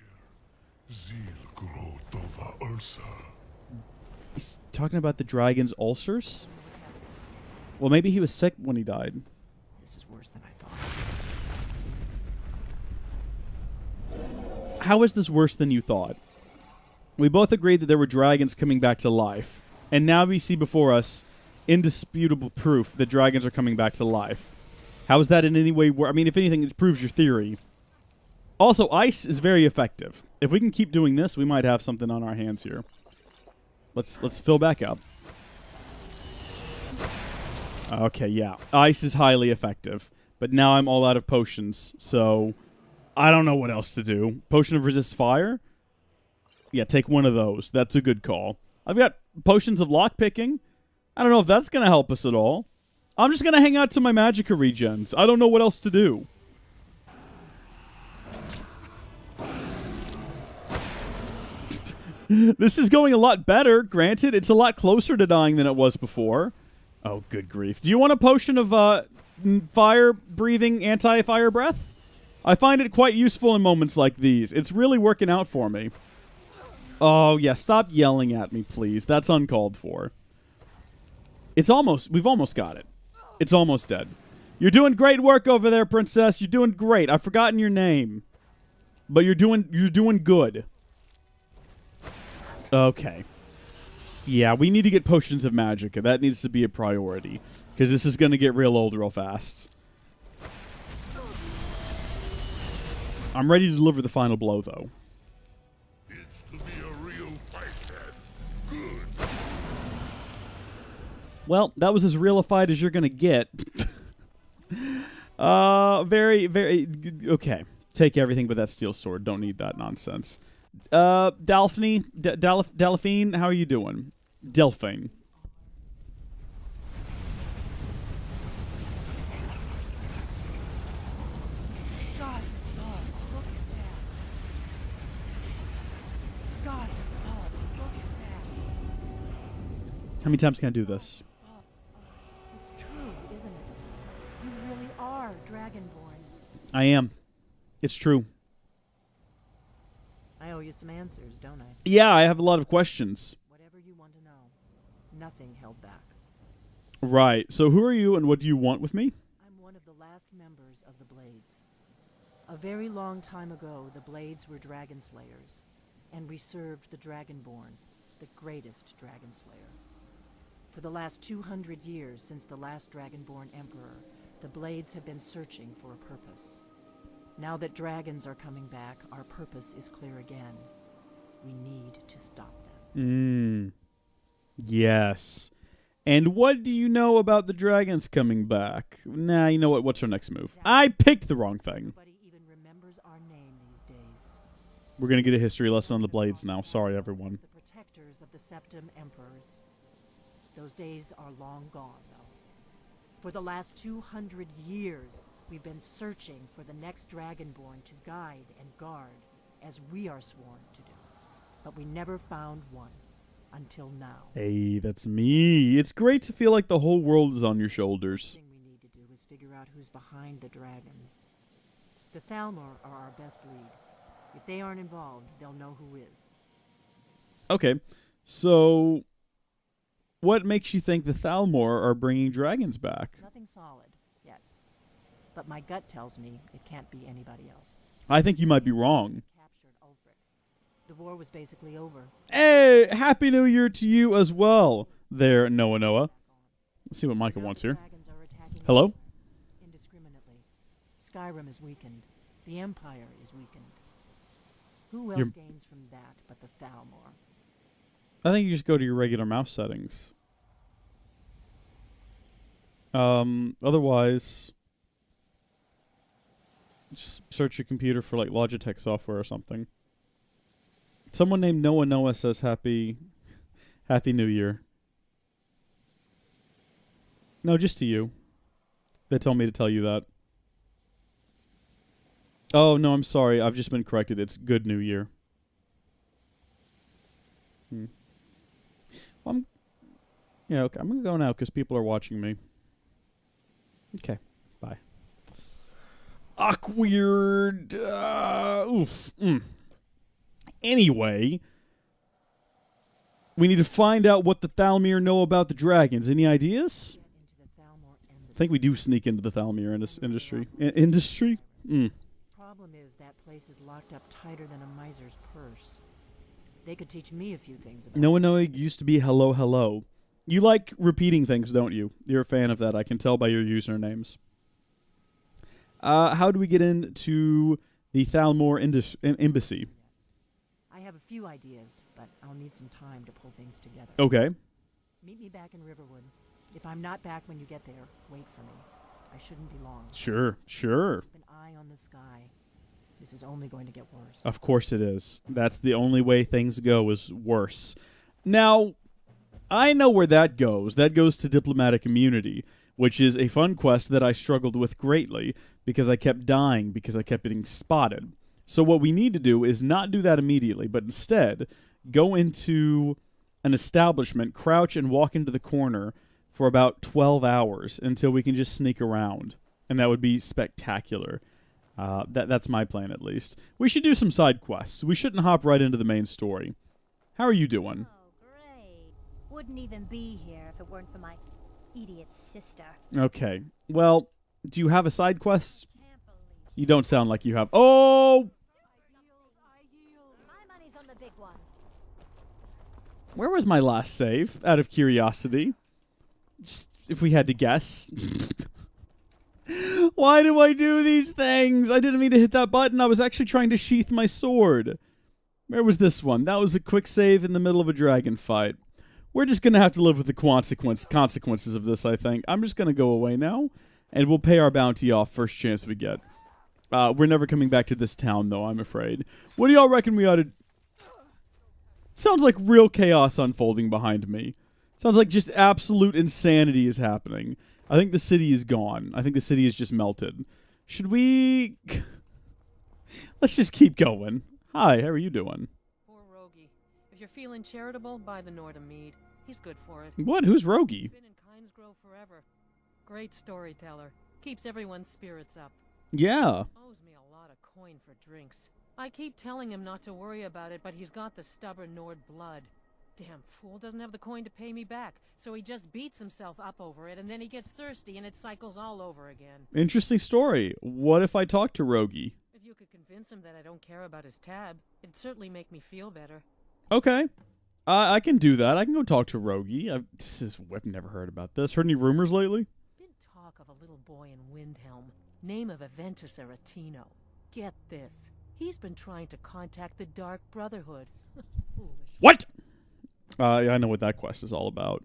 He's talking about the dragon's ulcers? Well, maybe he was sick when he died. This is worse than I thought. How is this worse than you thought? We both agreed that there were dragons coming back to life, and now we see before us indisputable proof that dragons are coming back to life. How is that in any way I mean, if anything, it proves your theory. Also, ice is very effective. If we can keep doing this, we might have something on our hands here. Let's fill back up. Okay, yeah. Ice is highly effective. But now I'm all out of potions, so I don't know what else to do. Potion of resist fire? Yeah, take one of those. That's a good call. I've got potions of lockpicking. I don't know if that's going to help us at all. I'm just going to hang out to my magicka regens. I don't know what else to do. This is going a lot better. Granted, it's a lot closer to dying than it was before. Oh, good grief. Do you want a potion of fire-breathing anti-fire breath? I find it quite useful in moments like these. It's really working out for me. Oh, yeah, stop yelling at me, please. That's uncalled for. We've almost got it. It's almost dead. You're doing great work over there, princess. You're doing great. I've forgotten your name. But you're doing good. Okay. Yeah, we need to get potions of magicka. That needs to be a priority. Because this is going to get real old real fast. I'm ready to deliver the final blow, though. It's to be a real fight then. Good. Well, that was as real a fight as you're gonna get. Very, very... Okay. Take everything but that steel sword. Don't need that nonsense. Delphine? Delphine, how are you doing? Delphine. God's love, look at that. God's love, look at that. How many times can I do this? It's true, isn't it? You really are Dragonborn. I am. It's true. I owe you some answers, don't I? Yeah, I have a lot of questions. Whatever you want to know. Nothing held back. Right. So who are you and what do you want with me? I'm one of the last members of the Blades. A very long time ago, the Blades were dragon slayers, and we served the Dragonborn, the greatest dragon slayer. For the last 200 years since the last Dragonborn Emperor, the Blades have been searching for a purpose. Now that dragons are coming back, our purpose is clear again. We need to stop them. Yes. And what do you know about the dragons coming back? Nah, you know what? What's our next move? I picked the wrong thing. Nobody even remembers our name these days. We're going to get a history lesson on the Blades now. Sorry, everyone. The protectors of the Septim Emperors. Those days are long gone, though. For the last 200 years, we've been searching for the next Dragonborn to guide and guard, as we are sworn to do. But we never found one, until now. Hey, that's me. It's great to feel like the whole world is on your shoulders. The thing we need to do is figure out who's behind the dragons. The Thalmor are our best lead. If they aren't involved, they'll know who is. Okay, so what makes you think the Thalmor are bringing dragons back? Nothing solid, yet. But my gut tells me it can't be anybody else. I think you might be wrong. Captured Ulfric. The war was basically over. Hey, Happy New Year to you as well, there, Noah. Let's see what Micah Now wants the here. dragons are attacking Hello? indiscriminately. Skyrim is weakened. The Empire is weakened. Who You're- else gains from that but the Thalmor? I think you just go to your regular mouse settings. Otherwise, just search your computer for like Logitech software or something. Someone named Noah says Happy New Year. No, just to you. They told me to tell you that. Oh, no, I'm sorry. I've just been corrected. It's Good New Year. Okay, I'm going to go now because people are watching me. Okay, bye. Awkward. Anyway, we need to find out what the Thalmir know about the dragons. Any ideas? Get into the Thalmor and I think we do sneak into the Thalmir industry. Industry? problem is that place is locked up tighter than a miser's purse. They could teach me a few things about Noah used to be hello. You like repeating things, don't you? You're a fan of that. I can tell by your usernames. How do we get into the Thalmor embassy? I have a few ideas, but I'll need some time to pull things together. Okay. Meet me back in Riverwood. If I'm not back when you get there, wait for me. I shouldn't be long. Sure. Keep an eye on the sky. This is only going to get worse. Of course it is. That's the only way things go is worse. Now, I know where that goes. That goes to diplomatic immunity, which is a fun quest that I struggled with greatly because I kept dying because I kept getting spotted. So what we need to do is not do that immediately, but instead go into an establishment, crouch and walk into the corner for about 12 hours until we can just sneak around. And that would be spectacular. That's my plan, at least. We should do some side quests. We shouldn't hop right into the main story. How are you doing? Oh, great. Wouldn't even be here if it weren't for my idiot sister. Okay. Well, do you have a side quest? Can't believe You don't sound like you have. Oh! my money's on the big one. Where was my last save, out of curiosity? Just if we had to guess. Why do I do these things? I didn't mean to hit that button. I was actually trying to sheath my sword. Where was this one? That was a quick save in the middle of a dragon fight. We're just going to have to live with the consequences of this, I think. I'm just going to go away now, and we'll pay our bounty off first chance we get. We're never coming back to this town, though, I'm afraid. What do y'all reckon we ought to... Sounds like real chaos unfolding behind me. Sounds like just absolute insanity is happening. I think the city is gone. I think the city is just melted. Should we... Let's just keep going. Hi, how are you doing? Poor Rogie. If you're feeling charitable, buy the Nordham mead. He's good for it. What? Who's Rogie? Been in Kynes Grove forever. Great storyteller. Keeps everyone's spirits up. Yeah. Owes me a lot of coin for drinks. I keep telling him not to worry about it, but he's got the stubborn Nord blood. Damn fool doesn't have the coin to pay me back, so he just beats himself up over it, and then he gets thirsty, and it cycles all over again. Interesting story. What if I talk to Rogie? If you could convince him that I don't care about his tab, it'd certainly make me feel better. Okay. I can do that. I can go talk to Rogie. I've never heard about this. Heard any rumors lately? Been talk of a little boy in Windhelm. Name of Aventus Aretino. Get this. He's been trying to contact the Dark Brotherhood. Foolish. What? I know what that quest is all about.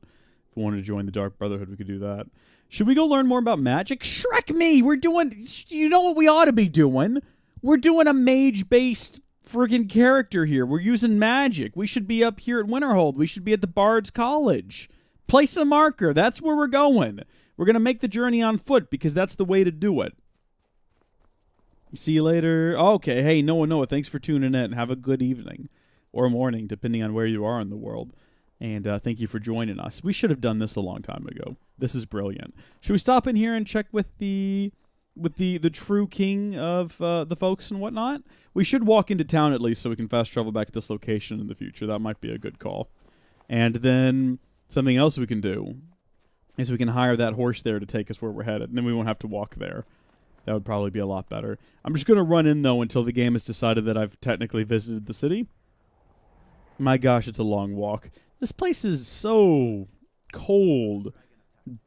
If we wanted to join the Dark Brotherhood, we could do that. Should we go learn more about magic? Shrek me! We're doing... You know what we ought to be doing? We're doing a mage-based friggin' character here. We're using magic. We should be up here at Winterhold. We should be at the Bard's College. Place a marker. That's where we're going. We're going to make the journey on foot because that's the way to do it. See you later. Okay, hey, Noah, thanks for tuning in. Have a good evening. Or morning, depending on where you are in the world. And thank you for joining us. We should have done this a long time ago. This is brilliant. Should we stop in here and check with the true king of the folks and whatnot? We should walk into town at least so we can fast travel back to this location in the future. That might be a good call. And then something else we can do is we can hire that horse there to take us where we're headed. And then we won't have to walk there. That would probably be a lot better. I'm just going to run in, though, until the game has decided that I've technically visited the city. My gosh, it's a long walk. This place is so cold,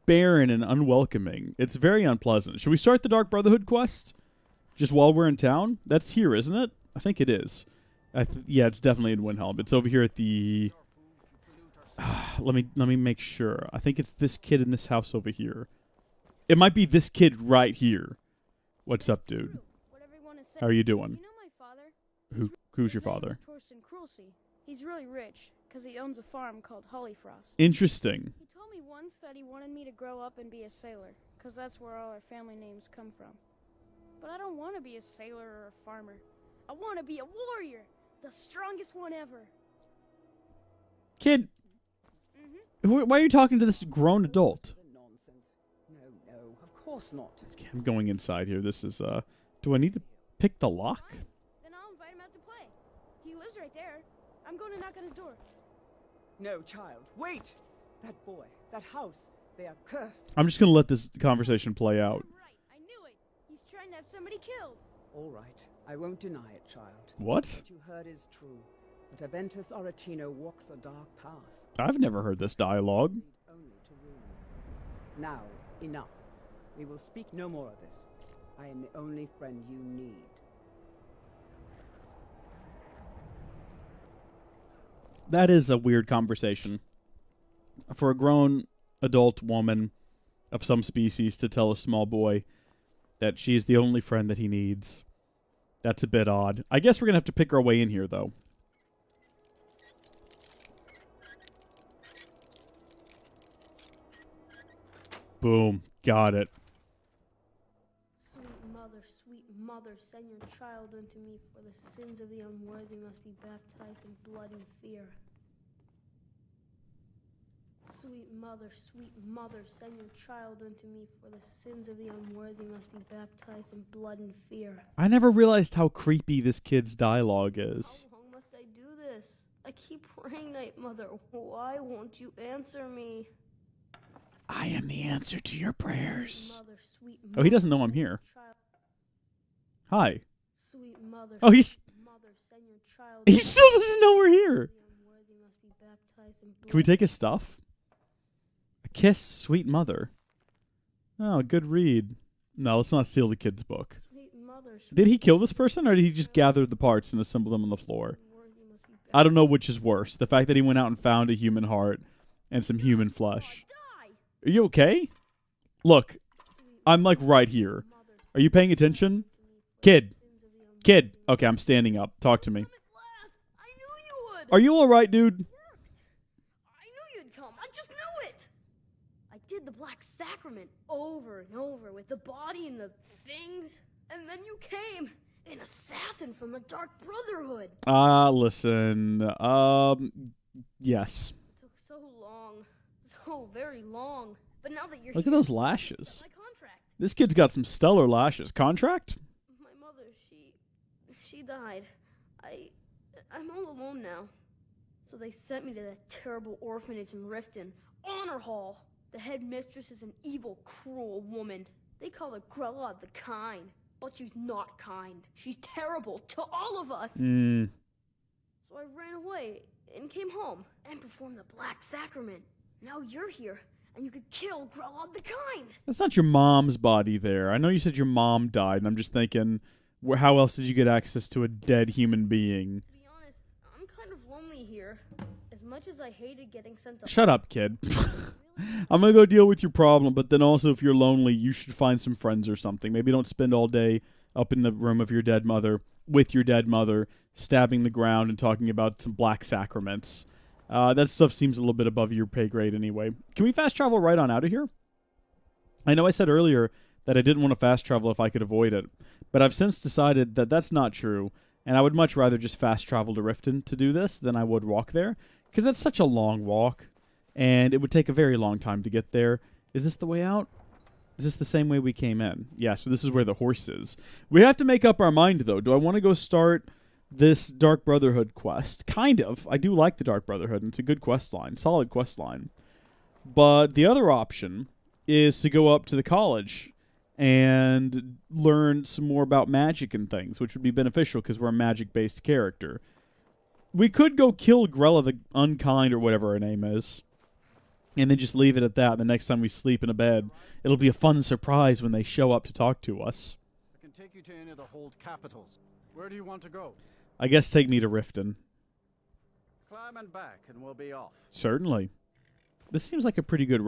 barren, and unwelcoming. It's very unpleasant. Should we start the Dark Brotherhood quest just while we're in town? That's here, isn't it? I think it is. Yeah, it's definitely in Windhelm. It's over here at the... let me make sure. I think it's this kid in this house over here. It might be this kid right here. What's up, dude? How are you doing? You know my father? Who's your father? He's really rich, because he owns a farm called Hollyfrost. Interesting. He told me once that he wanted me to grow up and be a sailor, because that's where all our family names come from. But I don't want to be a sailor or a farmer. I want to be a warrior, the strongest one ever. Kid, why are you talking to this grown adult? Nonsense. No, of course not. Okay, I'm going inside here. This is, do I need to pick the lock? Fine. Then I'll invite him out to play. He lives right there. I'm going to knock on his door. No, child, wait! That boy, that house, they are cursed. I'm just going to let this conversation play out. I'm right. I knew it. He's trying to have somebody killed. All right, I won't deny it, child. What? What you heard is true, but Aventus Aretino walks a dark path. I've never heard this dialogue. Only to ruin. Now, enough. We will speak no more of this. I am the only friend you need. That is a weird conversation. For a grown adult woman of some species to tell a small boy that she's the only friend that he needs. That's a bit odd. I guess we're going to have to pick our way in here, though. Boom. Got it. Sweet mother, send your child unto me, for the sins of the unworthy must be baptized in blood and fear. Sweet mother, send your child unto me, for the sins of the unworthy must be baptized in blood and fear. I never realized how creepy this kid's dialogue is. How long must I do this? I keep praying, Night Mother. Why won't you answer me? I am the answer to your prayers. Sweet Oh, mother, he doesn't know I'm here. Hi. Sweet mother, Oh, he's... mother, send your child He still doesn't know we're here. the unworthy must be baptized in blood. Can we take his stuff? A kiss, sweet mother. Oh, good read. No, let's not steal the kid's book. Sweet mother, Did he kill this person, or did he just gather the parts and assemble them on the floor? I don't know which is worse. The fact that he went out and found a human heart and some human flesh. Are you okay? Look, I'm like right here. Are you paying attention? Kid. Kid. Okay, I'm standing up. Talk to me. I knew you would. Are you alright, dude? I knew you'd come. I just knew it. I did the Black Sacrament over and over with the body and the things, and then you came, an assassin from the Dark Brotherhood. Listen. Yes. It took so long, so very long. But now that you're Look here, at those lashes. my contract. This kid's got some stellar lashes. Contract? My mother, she died. I'm all alone now. So they sent me to that terrible orphanage in Riften, Honor Hall. The headmistress is an evil, cruel woman. They call her Grella the Kind, but she's not kind. She's terrible to all of us. So I ran away and came home and performed the Black Sacrament. Now you're here, and you could kill Grella the Kind. That's not your mom's body there. I know you said your mom died, and I'm just thinking, how else did you get access to a dead human being? To be honest, I'm kind of lonely here. As much as I hated getting sent to Shut up, kid. I'm going to go deal with your problem, but then also if you're lonely, you should find some friends or something. Maybe don't spend all day up in the room of your dead mother, with your dead mother, stabbing the ground and talking about some black sacraments. That stuff seems a little bit above your pay grade anyway. Can we fast travel right on out of here? I know I said earlier that I didn't want to fast travel if I could avoid it, but I've since decided that that's not true, and I would much rather just fast travel to Riften to do this than I would walk there, because that's such a long walk, and it would take a very long time to get there. Is this the way out? Is this the same way we came in? Yeah, so this is where the horse is. We have to make up our mind, though. Do I want to go start this Dark Brotherhood quest? Kind of. I do like the Dark Brotherhood, and it's a good quest line. Solid quest line. But the other option is to go up to the college and learn some more about magic and things, which would be beneficial because we're a magic-based character. We could go kill Grella the Unkind, or whatever her name is, and then just leave it at that. The next time we sleep in a bed, it'll be a fun surprise when they show up to talk to us. I can take you to any of the hold capitals. Where do you want to go? I guess take me to Riften. Climb and back, and we'll be off. Certainly. This seems like a pretty good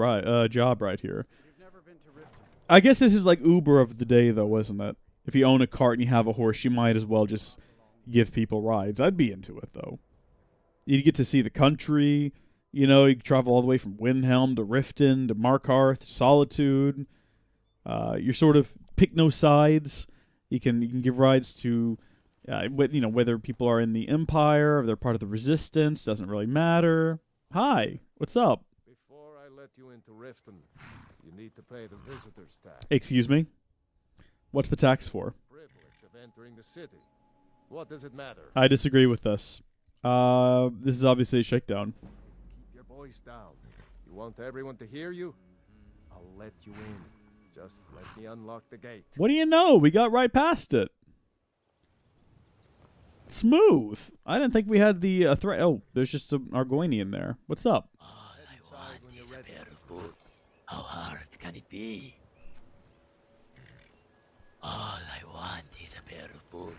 job right here. You've never been to Riften. I guess this is like Uber of the day, though, isn't it? If you own a cart and you have a horse, you might as well just give people rides. I'd be into it, though. You get to see the country. You know, you can travel all the way from Windhelm to Riften to Markarth, Solitude. You're sort of pick no sides. You can give rides to, whether people are in the Empire or they're part of the Resistance. Doesn't really matter. Hi, what's up? Before I let you into Riften, you need to pay the visitor's tax. Excuse me? What's the tax for? Privilege of entering the city. What does it matter? I disagree with this. This is obviously a shakedown. Keep your voice down. You want everyone to hear you? I'll let you in. Just let me unlock the gate. What do you know? We got right past it. Smooth. I didn't think we had the threat. Oh, there's just an Argoinian there. What's up? All I want is a pair of boots. How hard can it be? All I want is a pair of boots.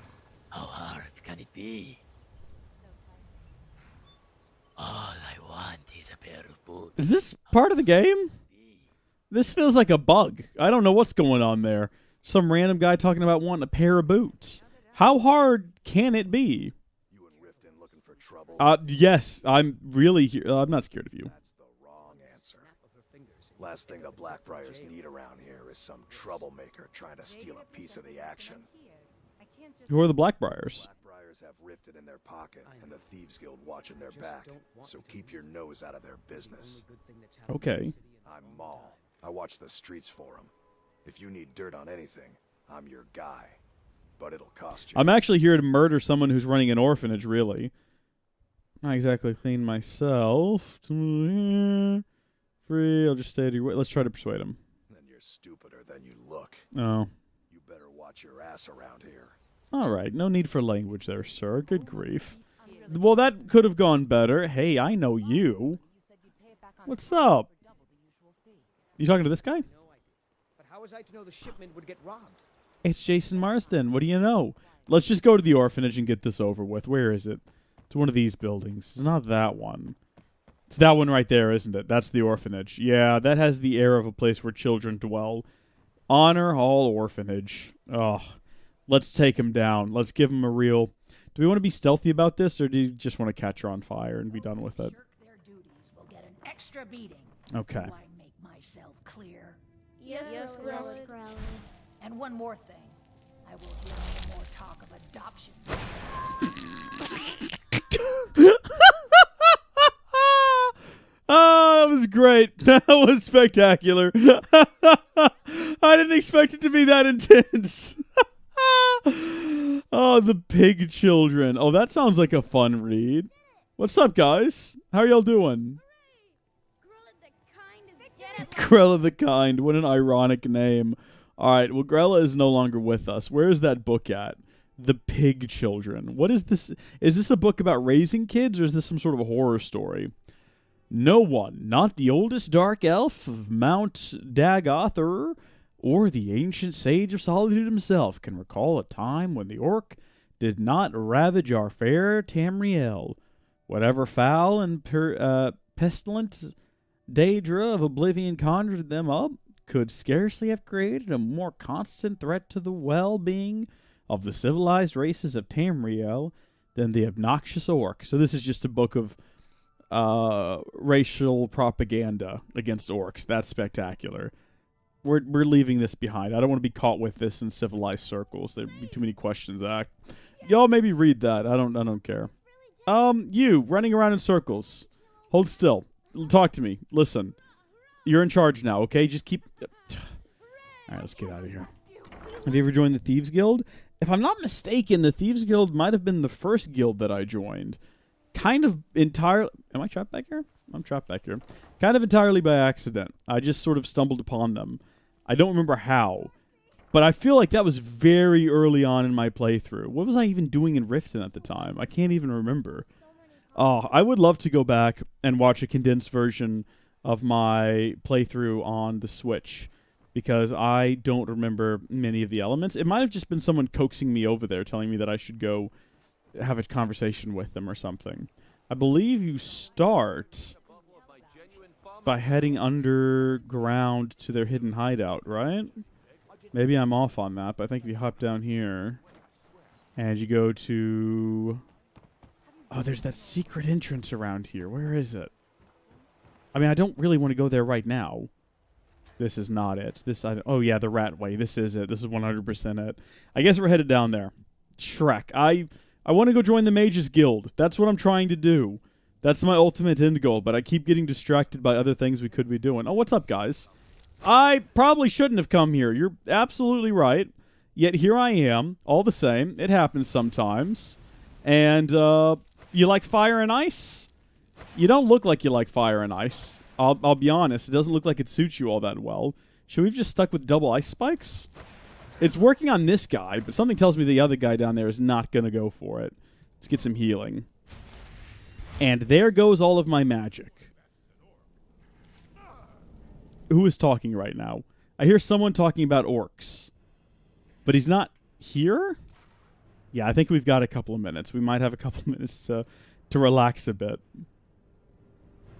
How hard can it be? All I want is a pair of boots. Is this part of the game? This feels like a bug. I don't know what's going on there. Some random guy talking about wanting a pair of boots. How hard can it be? You and Riften looking for trouble? Yes, I'm really here. I'm not scared of you. That's the wrong answer. Last thing the Blackbriars need around here is some troublemaker trying to steal a piece of the action. Who are the Blackbriars? Blackbriars have Riften in their pocket, and the Thieves Guild watching their back. So keep your nose out of their business. Okay. I'm Maul. I watch the streets for them. If you need dirt on anything, I'm your guy. But it'll cost you. I'm actually here to murder someone who's running an orphanage, really. Not exactly clean myself. Free, I'll just stay at your way. Let's try to persuade him. Then you're stupider than you look. Oh. You better watch your ass around here. All right, no need for language there, sir. Good grief. Well, that could have gone better. Hey, I know you. What's up? You talking to this guy? was I to know the shipment would get robbed? It's Jason Marsden. What do you know? Let's just go to the orphanage and get this over with. Where is it? It's one of these buildings. It's not that one. It's that one right there, isn't it? That's the orphanage. Yeah, that has the air of a place where children dwell. Honor Hall Orphanage. Oh, let's take him down. Let's give him a real... Do we want to be stealthy about this, or do you just want to catch her on fire and be done with it? Extra beating. Okay. Do I make myself clear? Yes, Grella. And one more thing. I will hear no more talk of adoption. Oh, that was great. That was spectacular. I didn't expect it to be that intense. Oh, the pig children. Oh, that sounds like a fun read. What's up, guys? How are y'all doing? Grella the Kind. What an ironic name. All right, well, Grella is no longer with us. Where is that book at? The Pig Children. What is this? Is this a book about raising kids, or is this some sort of a horror story? No one, not the oldest dark elf of Mount Dagothor, or the ancient sage of solitude himself, can recall a time when the orc did not ravage our fair Tamriel. Whatever foul and pestilent Daedra of oblivion conjured them up could scarcely have created a more constant threat to the well-being of the civilized races of Tamriel than the obnoxious orc. So this is just a book of racial propaganda against orcs. That's spectacular. We're leaving this behind. I don't want to be caught with this in civilized circles. There'd be too many questions. Y'all maybe read that. I don't care. You running around in circles. Hold still. Talk to me. Listen. You're in charge now, okay? Just keep... Alright, let's get out of here. Have you ever joined the Thieves Guild? If I'm not mistaken, the Thieves Guild might have been the first guild that I joined. Kind of entirely... Am I trapped back here? I'm trapped back here. Kind of entirely by accident. I just sort of stumbled upon them. I don't remember how. But I feel like that was very early on in my playthrough. What was I even doing in Riften at the time? I can't even remember. Oh, I would love to go back and watch a condensed version of my playthrough on the Switch, because I don't remember many of the elements. It might have just been someone coaxing me over there, telling me that I should go have a conversation with them or something. I believe you start by heading underground to their hidden hideout, right? Maybe I'm off on that, but I think if you hop down here and you go to... Oh, there's that secret entrance around here. Where is it? I mean, I don't really want to go there right now. This is not it. Oh, yeah, the rat way. This is it. This is 100% it. I guess we're headed down there. Shrek. I want to go join the Mages Guild. That's what I'm trying to do. That's my ultimate end goal, but I keep getting distracted by other things we could be doing. Oh, what's up, guys? I probably shouldn't have come here. You're absolutely right. Yet here I am, all the same. It happens sometimes. And, you like fire and ice? You don't look like you like fire and ice. I'll be honest. It doesn't look like it suits you all that well. Should we have just stuck with double ice spikes? It's working on this guy, but something tells me the other guy down there is not going to go for it. Let's get some healing. And there goes all of my magic. Who is talking right now? I hear someone talking about orcs. But he's not here? Yeah, I think we've got a couple of minutes. We might have a couple of minutes to relax a bit.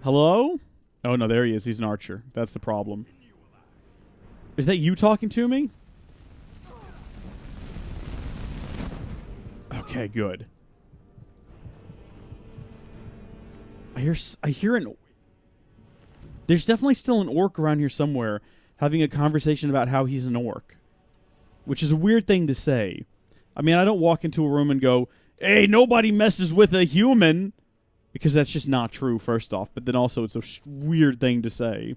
Hello? Oh, no, there he is. He's an archer. That's the problem. Is that you talking to me? Okay, good. I hear an... There's definitely still an orc around here somewhere having a conversation about how he's an orc. Which is a weird thing to say. I mean, I don't walk into a room and go, hey, nobody messes with a human. Because that's just not true, first off. But then also, it's a weird thing to say.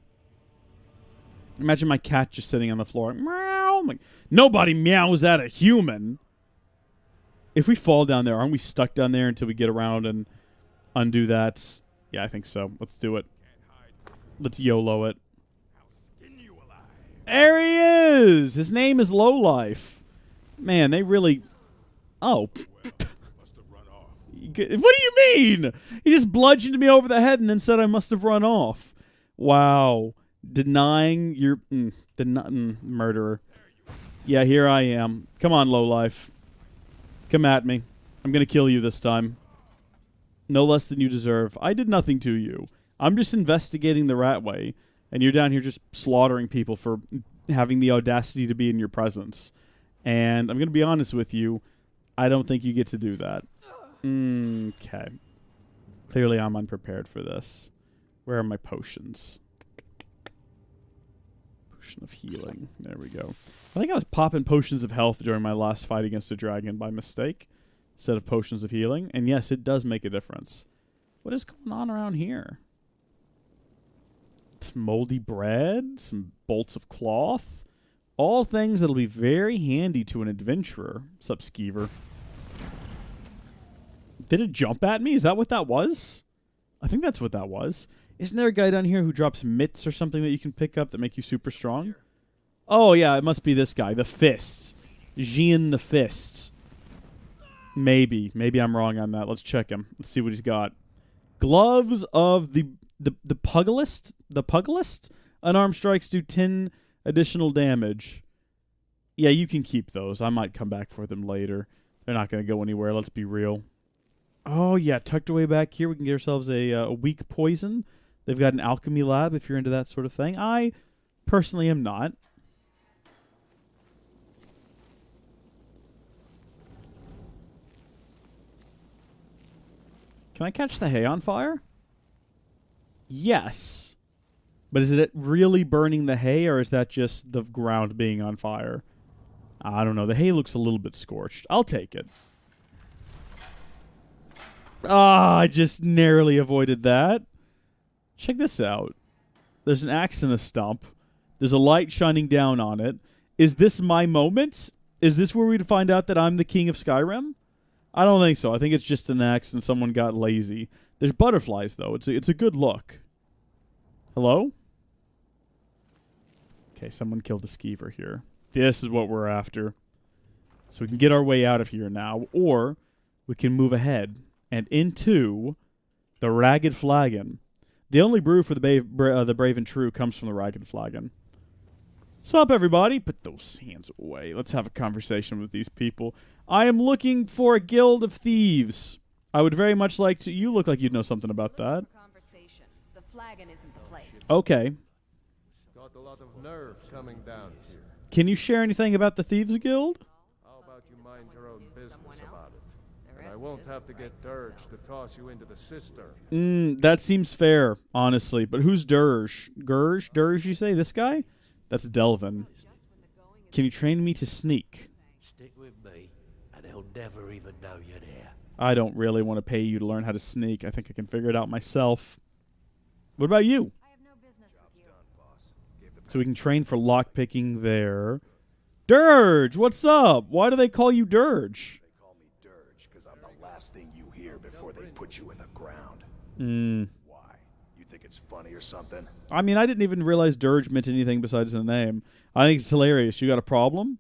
Imagine my cat just sitting on the floor. Meow. I'm like, nobody meows at a human. If we fall down there, aren't we stuck down there until we get around and undo that? Yeah, I think so. Let's do it. Let's YOLO it. There he is! His name is Lowlife. Man, they really... Oh. What do you mean? He just bludgeoned me over the head and then said I must have run off. Wow. Denying your murderer. Yeah, here I am. Come on, lowlife. Come at me. I'm gonna kill you this time. No less than you deserve. I did nothing to you. I'm just investigating the rat way, and you're down here just slaughtering people for having the audacity to be in your presence. And I'm gonna be honest with you, I don't think you get to do that. Okay. Clearly I'm unprepared for this. Where are my potions? Potion of healing. There we go. I think I was popping potions of health during my last fight against a dragon by mistake, instead of potions of healing. And yes, it does make a difference. What is going on around here? Some moldy bread, some bolts of cloth. All things that'll be very handy to an adventurer. What's up, Skeever? Did it jump at me? Is that what that was? I think that's what that was. Isn't there a guy down here who drops mitts or something that you can pick up that make you super strong? Oh, yeah, it must be this guy. The Fists. Jean the Fists. Maybe. Maybe I'm wrong on that. Let's check him. Let's see what he's got. Gloves of the Pugilist? The Pugilist? Unarmed strikes do 10 additional damage. Yeah, you can keep those. I might come back for them later. They're not going to go anywhere. Let's be real. Oh, yeah, tucked away back here, we can get ourselves a weak poison. They've got an alchemy lab if you're into that sort of thing. I personally am not. Can I catch the hay on fire? Yes. But is it really burning the hay, or is that just the ground being on fire? I don't know. The hay looks a little bit scorched. I'll take it. Ah, I just narrowly avoided that. Check this out. There's an axe and a stump. There's a light shining down on it. Is this my moment? Is this where we'd find out that I'm the king of Skyrim? I don't think so. I think it's just an axe and someone got lazy. There's butterflies, though. It's a good look. Hello? Okay, someone killed a skeever here. This is what we're after. So we can get our way out of here now, or we can move ahead and into the Ragged Flagon. The only brew for the brave and true comes from the Ragged Flagon. Sup, everybody? Put those hands away. Let's have a conversation with these people. I am looking for a guild of thieves. I would very much like to... You look like you'd know something about that. The flagon isn't the place. Okay. Got a lot of nerve coming down here. Can you share anything about the Thieves Guild? How about you mind your own business about it? And I won't have to get Dirge to toss you into the cistern. That seems fair, honestly. But who's Dirge? Dirge, you say? This guy? That's Delvin. Can you train me to sneak? Stick with me, and they'll never even know you're there. I don't really want to pay you to learn how to sneak. I think I can figure it out myself. What about you? I have no business with you. So we can train for lockpicking there. Dirge, what's up? Why do they call you Dirge? They call me Dirge because I'm the last thing you hear before they put you in the ground. Why? You think it's funny or something? I mean, I didn't even realize Dirge meant anything besides the name. I think it's hilarious. You got a problem?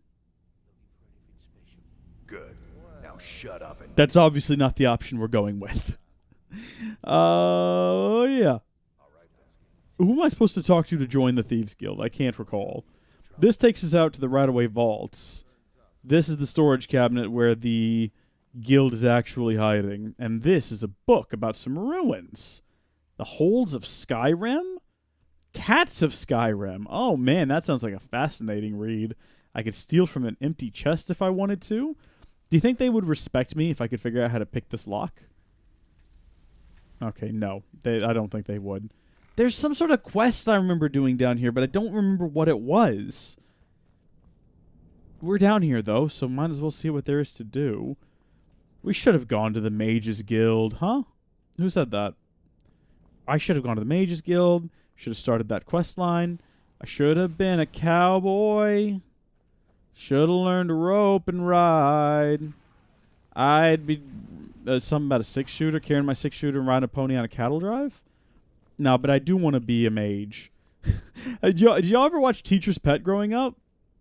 Good. Now shut up and... That's obviously not the option we're going with. Yeah. Who am I supposed to talk to join the Thieves Guild? I can't recall. This takes us out to the Radaway Vaults. This is the storage cabinet where the guild is actually hiding. And this is a book about some ruins. The Holds of Skyrim? Cats of Skyrim. Oh, man, that sounds like a fascinating read. I could steal from an empty chest if I wanted to. Do you think they would respect me if I could figure out how to pick this lock? Okay, no. I don't think they would. There's some sort of quest I remember doing down here, but I don't remember what it was. We're down here, though, so might as well see what there is to do. We should have gone to the Mages Guild, huh? Who said that? I should have gone to the Mages Guild. Should have started that quest line. I should have been a cowboy. Should have learned to rope and ride. I'd be... something about a six-shooter, carrying my six-shooter and riding a pony on a cattle drive? No, but I do want to be a mage. Did y'all ever watch Teacher's Pet growing up?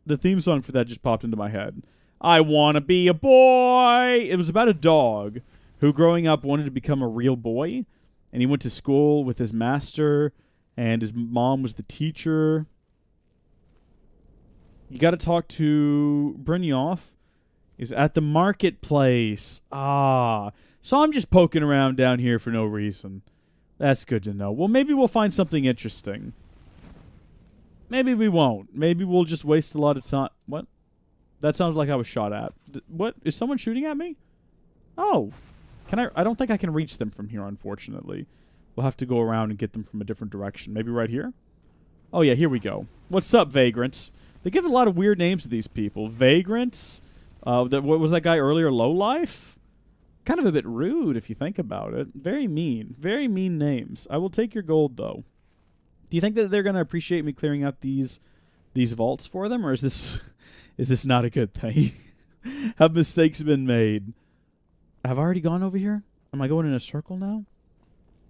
The theme song for that just popped into my head. I want to be a boy. It was about a dog who growing up wanted to become a real boy. And he went to school with his master. And his mom was the teacher. You got to talk to Brynjolf. He's at the marketplace. Ah. So I'm just poking around down here for no reason. That's good to know. Well, maybe we'll find something interesting. Maybe we won't. Maybe we'll just waste a lot of time. What? That sounds like I was shot at. What? Is someone shooting at me? Oh. Can I don't think I can reach them from here, unfortunately. We'll have to go around and get them from a different direction. Maybe right here? Oh, yeah, here we go. What's up, Vagrant? They give a lot of weird names to these people. Vagrants? What was that guy earlier? Lowlife? Kind of a bit rude if you think about it. Very mean. Very mean names. I will take your gold, though. Do you think that they're going to appreciate me clearing out these vaults for them? Or is this not a good thing? Have mistakes been made? Have I already gone over here? Am I going in a circle now?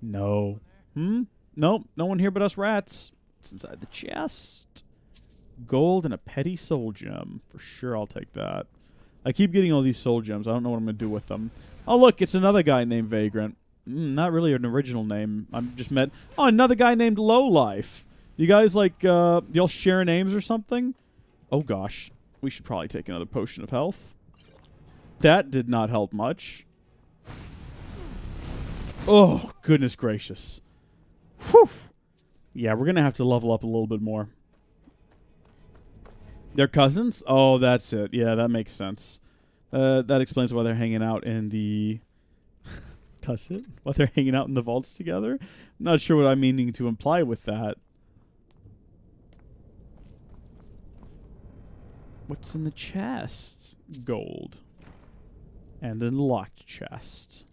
No. Nope. No one here but us rats. It's inside the chest. Gold and a petty soul gem. For sure I'll take that. I keep getting all these soul gems. I don't know what I'm going to do with them. Oh, look. It's another guy named Vagrant. Not really an original name. I'm just met... Oh, another guy named Lowlife. You guys, like, y'all share names or something? Oh, gosh. We should probably take another potion of health. That did not help much. Oh, goodness gracious. Whew. Yeah, we're going to have to level up a little bit more. They're cousins? Oh, that's it. Yeah, that makes sense. That explains why they're hanging out in the... Does it? Why they're hanging out in the vaults together? I'm not sure what I'm meaning to imply with that. What's in the chest? Gold. And an locked chest.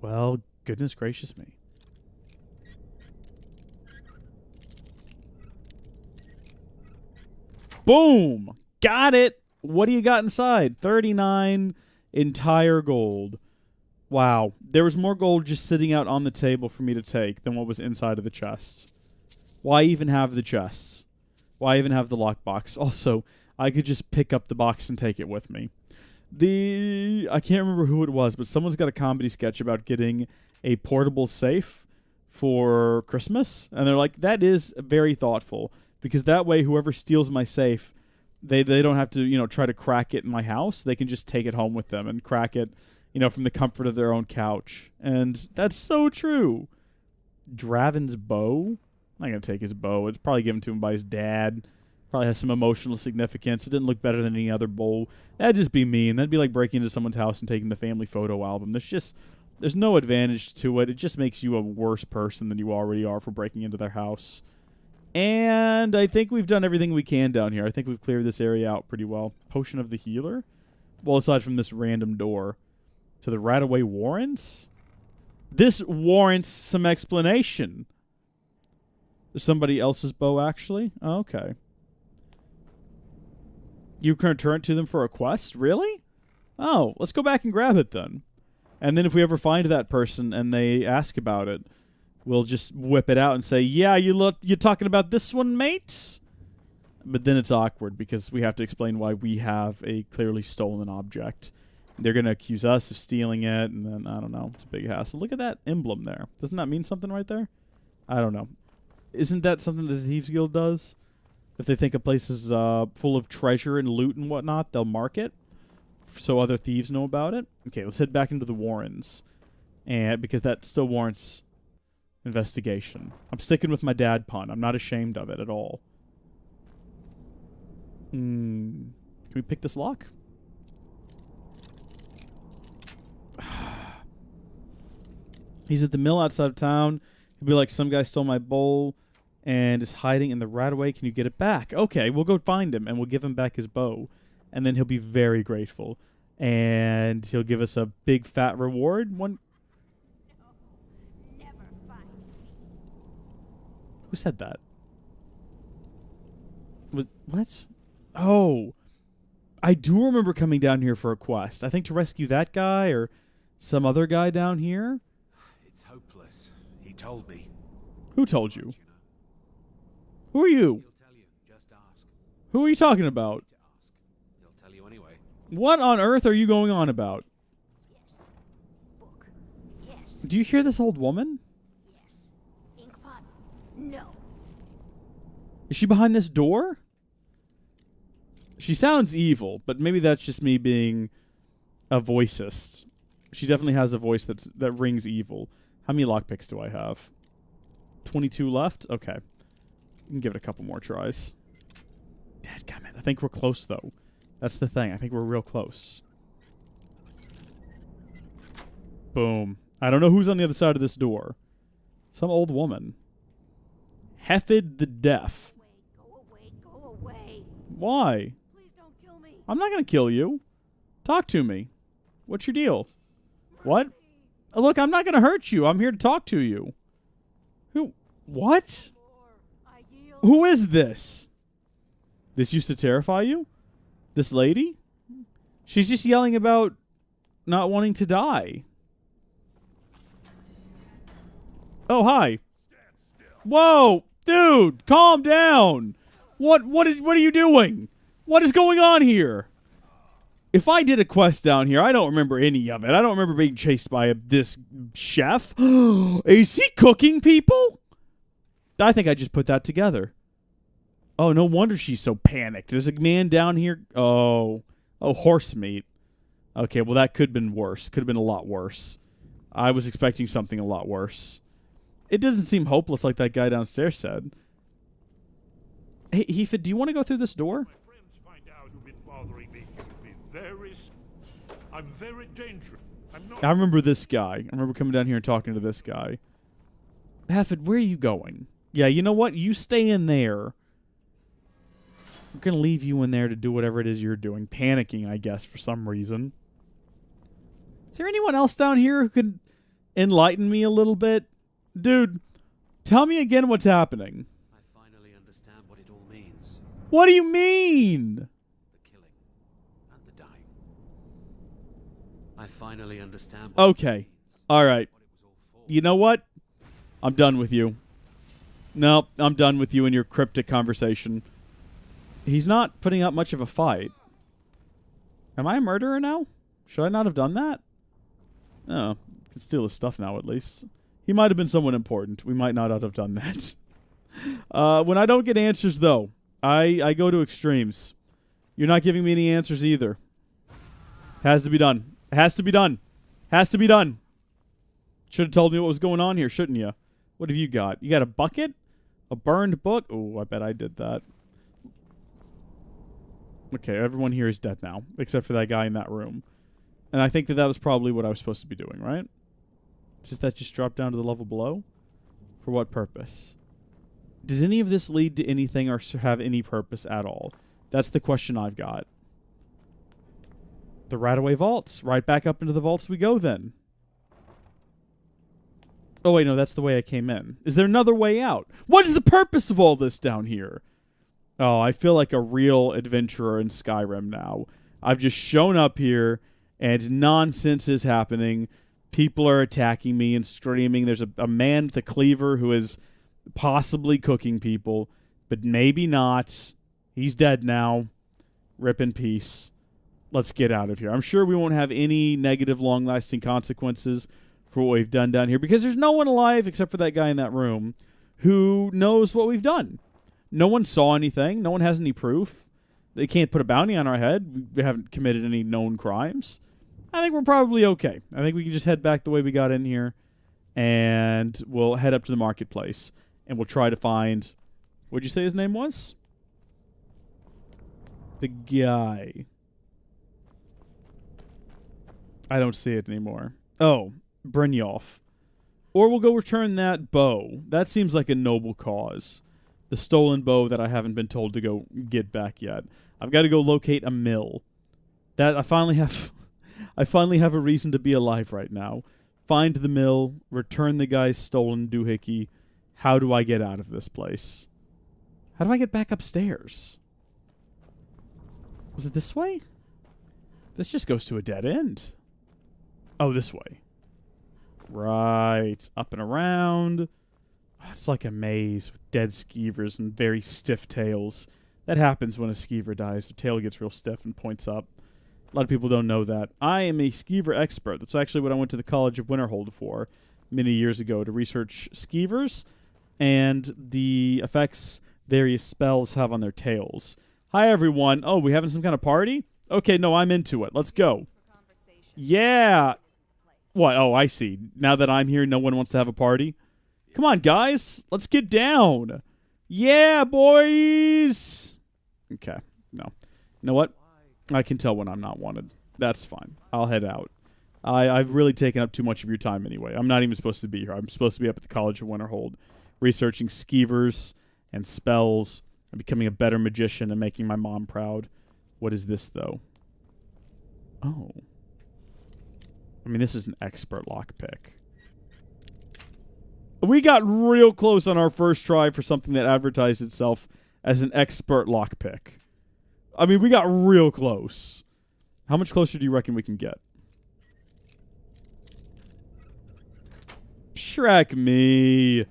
Well, goodness gracious me. Boom! Got it! What do you got inside? 39 entire gold. Wow. There was more gold just sitting out on the table for me to take than what was inside of the chest. Why even have the chests? Why even have the lockbox? Also, I could just pick up the box and take it with me. I can't remember who it was, but someone's got a comedy sketch about getting a portable safe for Christmas. And they're like, that is very thoughtful. Because that way, whoever steals my safe, they don't have to, try to crack it in my house. They can just take it home with them and crack it, from the comfort of their own couch. And that's so true. Draven's bow? I'm not going to take his bow. It's probably given to him by his dad. Probably has some emotional significance. It didn't look better than any other bow. That'd just be mean. That'd be like breaking into someone's house and taking the family photo album. There's no advantage to it. It just makes you a worse person than you already are for breaking into their house. And I think we've done everything we can down here. I think we've cleared this area out pretty well. Potion of the Healer? Well, aside from this random door. To the Rataway Warrens? This warrants some explanation. There's somebody else's bow, actually? Oh, okay. You can return it to them for a quest? Really? Oh, let's go back and grab it then. And then if we ever find that person and they ask about it, we'll just whip it out and say, yeah, you're talking about this one, mate? But then it's awkward because we have to explain why we have a clearly stolen object. They're going to accuse us of stealing it, and then, I don't know, it's a big hassle. Look at that emblem there. Doesn't that mean something right there? I don't know. Isn't that something that the Thieves Guild does? If they think a place is full of treasure and loot and whatnot, they'll mark it so other thieves know about it. Okay, let's head back into the Warrens, and because that still warrants investigation. I'm sticking with my dad pun. I'm not ashamed of it at all. Can we pick this lock? He's at the mill outside of town. He'll be like, some guy stole my bowl and is hiding in the Rataway. Can you get it back? Okay, we'll go find him, and we'll give him back his bow. And then he'll be very grateful. And he'll give us a big fat reward. Who said that? What? Oh. I do remember coming down here for a quest. I think to rescue that guy or some other guy down here. It's hopeless. He told me. Who told you? Who are you? He'll tell you. Just ask. Who are you talking about? He'll tell you anyway. What on earth are you going on about? Do you hear this old woman? Inkpot? No. Is she behind this door? She sounds evil, but maybe that's just me being a voicist. She definitely has a voice that rings evil. How many lockpicks do I have? 22 left? Okay. We can give it a couple more tries. Dadgummit. I think we're close, though. That's the thing. I think we're real close. Boom. I don't know who's on the other side of this door. Some old woman. Heffid the Deaf. Go away, go away. Why? Please don't kill me. I'm not going to kill you. Talk to me. What's your deal? What? Look, I'm not going to hurt you. I'm here to talk to you. Who? What? Who is this? This used to terrify you? This lady? She's just yelling about not wanting to die. Oh, hi. Whoa, dude, calm down. What are you doing? What is going on here? If I did a quest down here, I don't remember any of it. I don't remember being chased by this chef. Is he cooking people? I think I just put that together. Oh, no wonder she's so panicked. There's a man down here. Oh, horse meat. Okay, well, that could have been worse. Could have been a lot worse. I was expecting something a lot worse. It doesn't seem hopeless like that guy downstairs said. Hey, Hefid, do you want to go through this door? I'm very dangerous. I remember this guy. I remember coming down here and talking to this guy. Hefid, where are you going? Yeah, you know what? You stay in there. We're going to leave you in there to do whatever it is you're doing. Panicking, I guess, for some reason. Is there anyone else down here who could enlighten me a little bit? Dude, tell me again what's happening. I finally understand what it all means. What do you mean? The killing and the dying. I finally understand what Okay. All right. You know what? I'm done with you. No, I'm done with you and your cryptic conversation. He's not putting up much of a fight. Am I a murderer now? Should I not have done that? Oh, I can steal his stuff now at least. He might have been someone important. We might not have done that. When I don't get answers, though, I go to extremes. You're not giving me any answers either. Has to be done. Has to be done. Has to be done. Should have told me what was going on here, shouldn't you? What have you got? You got a bucket? A burned book? Oh, I bet I did that. Okay, everyone here is dead now, except for that guy in that room. And I think that was probably what I was supposed to be doing, right? Does that just drop down to the level below? For what purpose? Does any of this lead to anything or have any purpose at all? That's the question I've got. The right-of-way vaults. Right back up into the vaults we go then. Oh, wait, no, that's the way I came in. Is there another way out? What is the purpose of all this down here? Oh, I feel like a real adventurer in Skyrim now. I've just shown up here, and nonsense is happening. People are attacking me and screaming. There's a man with a cleaver who is possibly cooking people, but maybe not. He's dead now. Rip in peace. Let's get out of here. I'm sure we won't have any negative, long-lasting consequences for what we've done down here, because there's no one alive except for that guy in that room who knows what we've done. No one saw anything. No one has any proof. They can't put a bounty on our head. We haven't committed any known crimes. I think we're probably okay. I think we can just head back the way we got in here, and we'll head up to the marketplace, and we'll try to find... What'd you say his name was? The guy. I don't see it anymore. Oh, Brynjolf. Or we'll go return that bow. That seems like a noble cause. The stolen bow that I haven't been told to go get back yet. I've got to go locate a mill. That I finally have... I finally have a reason to be alive right now. Find the mill, return the guy's stolen doohickey. How do I get out of this place? How do I get back upstairs? Was it this way? This just goes to a dead end. Oh, this way. Right. Up and around. Oh, it's like a maze with dead skeevers and very stiff tails. That happens when a skeever dies. The tail gets real stiff and points up. A lot of people don't know that. I am a skeever expert. That's actually what I went to the College of Winterhold for. many years ago to research skeevers and the effects various spells have on their tails. Hi, everyone. Oh, we having some kind of party? Okay, no, I'm into it. Let's go. Yeah. What? Oh, I see. Now that I'm here, no one wants to have a party? Come on, guys. Let's get down. Yeah, boys. Okay. No. You know what? I can tell when I'm not wanted. That's fine. I'll head out. I've really taken up too much of your time anyway. I'm not even supposed to be here. I'm supposed to be up at the College of Winterhold researching skeevers and spells and becoming a better magician and making my mom proud. What is this, though? Oh. I mean, this is an expert lockpick. We got real close on our first try for something that advertised itself as an expert lockpick. I mean, we got real close. How much closer do you reckon we can get? Shrek me.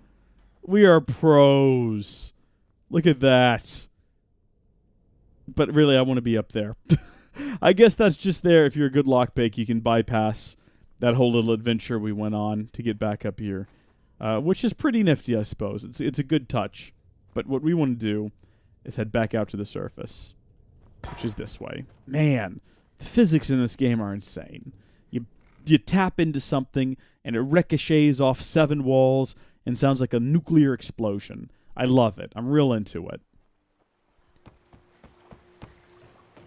We are pros. Look at that. But really, I want to be up there. I guess that's just there. If you're a good lockpick, you can bypass that whole little adventure we went on to get back up here. Which is pretty nifty, I suppose. It's a good touch. But what we want to do is head back out to the surface, which is this way. Man, the physics in this game are insane. You tap into something, and it ricochets off 7 walls and sounds like a nuclear explosion. I love it. I'm real into it.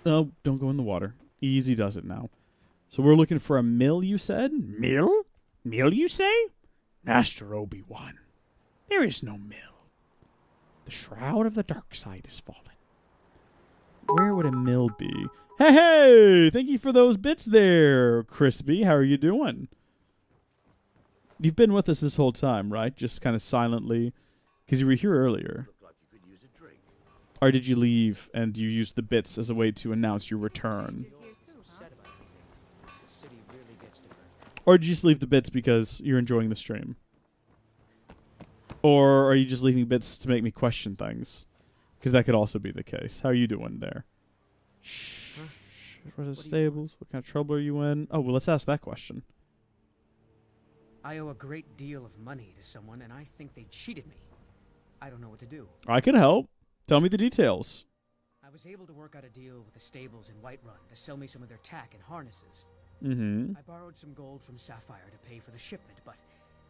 Oh, don't go in the water. Easy does it now. So we're looking for a mill, you said? Mill? Mill, you say? Master Obi-Wan, there is no mill. The shroud of the dark side is fallen. Where would a mill be? Hey, thank you for those bits there, Crispy. How are you doing? You've been with us this whole time, right? Just kind of silently, because you were here earlier. Or did you leave and you used the bits as a way to announce your return? Or did you just leave the bits because you're enjoying the stream? Or are you just leaving bits to make me question things? Because that could also be the case. How are you doing there? Shh. What are the stables? What kind of trouble are you in? Oh, well, let's ask that question. I owe a great deal of money to someone, and I think they cheated me. I don't know what to do. I can help. Tell me the details. I was able to work out a deal with the stables in Whiterun to sell me some of their tack and harnesses. Mm-hmm. I borrowed some gold from Sapphire to pay for the shipment, but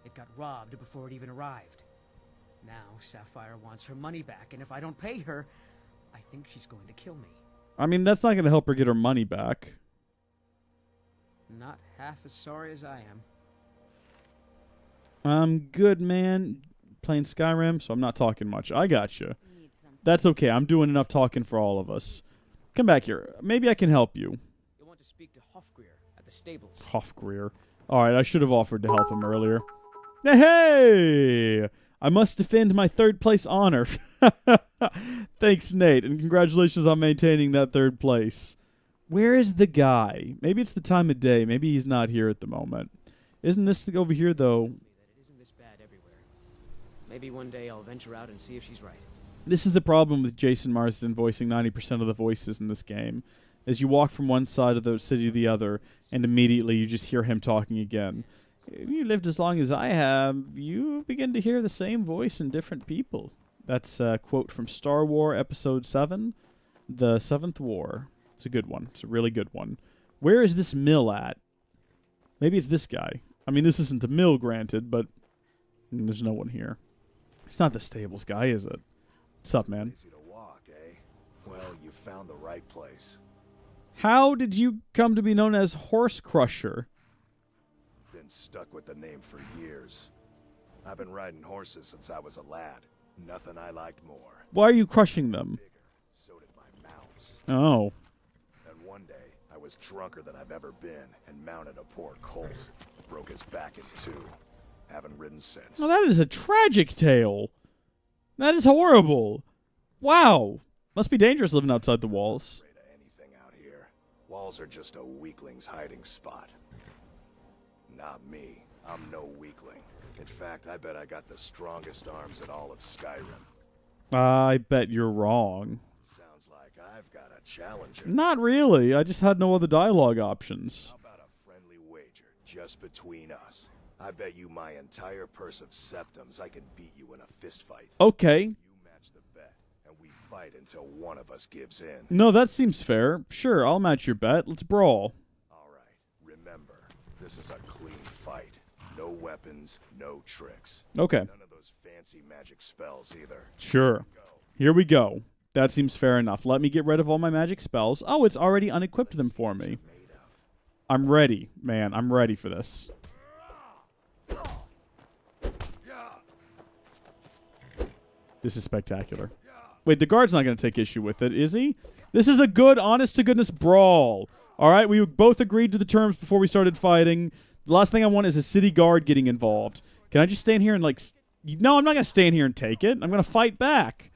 it got robbed before it even arrived. Now Sapphire wants her money back, and if I don't pay her, I think she's going to kill me. I mean, that's not going to help her get her money back. Not half as sorry as I am. I'm good, man. Playing Skyrim, so I'm not talking much. I got you. That's okay. I'm doing enough talking for all of us. Come back here. Maybe I can help you. You'll want to speak to Hofgreer at the stables. Hofgreer. All right, I should have offered to help him earlier. Hey! I must defend my third place honor. Thanks, Nate, and congratulations on maintaining that third place. Where is the guy? Maybe it's the time of day. Maybe he's not here at the moment. Isn't this thing over here, though? It isn't this bad everywhere. Maybe one day I'll venture out and see if she's right. This is the problem with Jason Marsden voicing 90% of the voices in this game. As you walk from one side of the city to the other, and immediately you just hear him talking again. If you lived as long as I have, you begin to hear the same voice in different people. That's a quote from Star Wars Episode 7, The Seventh War. It's a good one. It's a really good one. Where is this mill at? Maybe it's this guy. I mean, this isn't a mill, granted, but there's no one here. It's not the stables guy, is it? What's up, man? Easy to walk, eh? Well, you found the right place. How did you come to be known as Horse Crusher? Been stuck with the name for years. I've been riding horses since I was a lad. Nothing I liked more. Why are you crushing them? So did my mounts. Oh. And one day, I was drunker than I've ever been and mounted a poor colt. Broke his back in 2. Haven't ridden since. Oh, that is a tragic tale. That is horrible. Wow. Must be dangerous living outside the walls. Afraid of anything out here. Walls are just a weakling's hiding spot. Not me. I'm no weakling. In fact, I bet I got the strongest arms in all of Skyrim. I bet you're wrong. Sounds like I've got a challenger. Not really. I just had no other dialogue options. How about a friendly wager just between us? I bet you my entire purse of septums I can beat you in a fist fight. Okay. You match the bet, and we fight until one of us gives in. No, that seems fair. Sure, I'll match your bet. Let's brawl. Remember, this is a clean fight. No weapons, no tricks. Okay. None of those fancy magic spells either. Sure. Here we go. That seems fair enough. Let me get rid of all my magic spells. Oh, it's already unequipped them for me. I'm ready, man. I'm ready for this. This is spectacular. Wait, the guard's not going to take issue with it, is he? This is a good, honest-to-goodness brawl. All right, we both agreed to the terms before we started fighting. The last thing I want is a city guard getting involved. Can I just stand here and, like... No, I'm not going to stand here and take it. I'm going to fight back.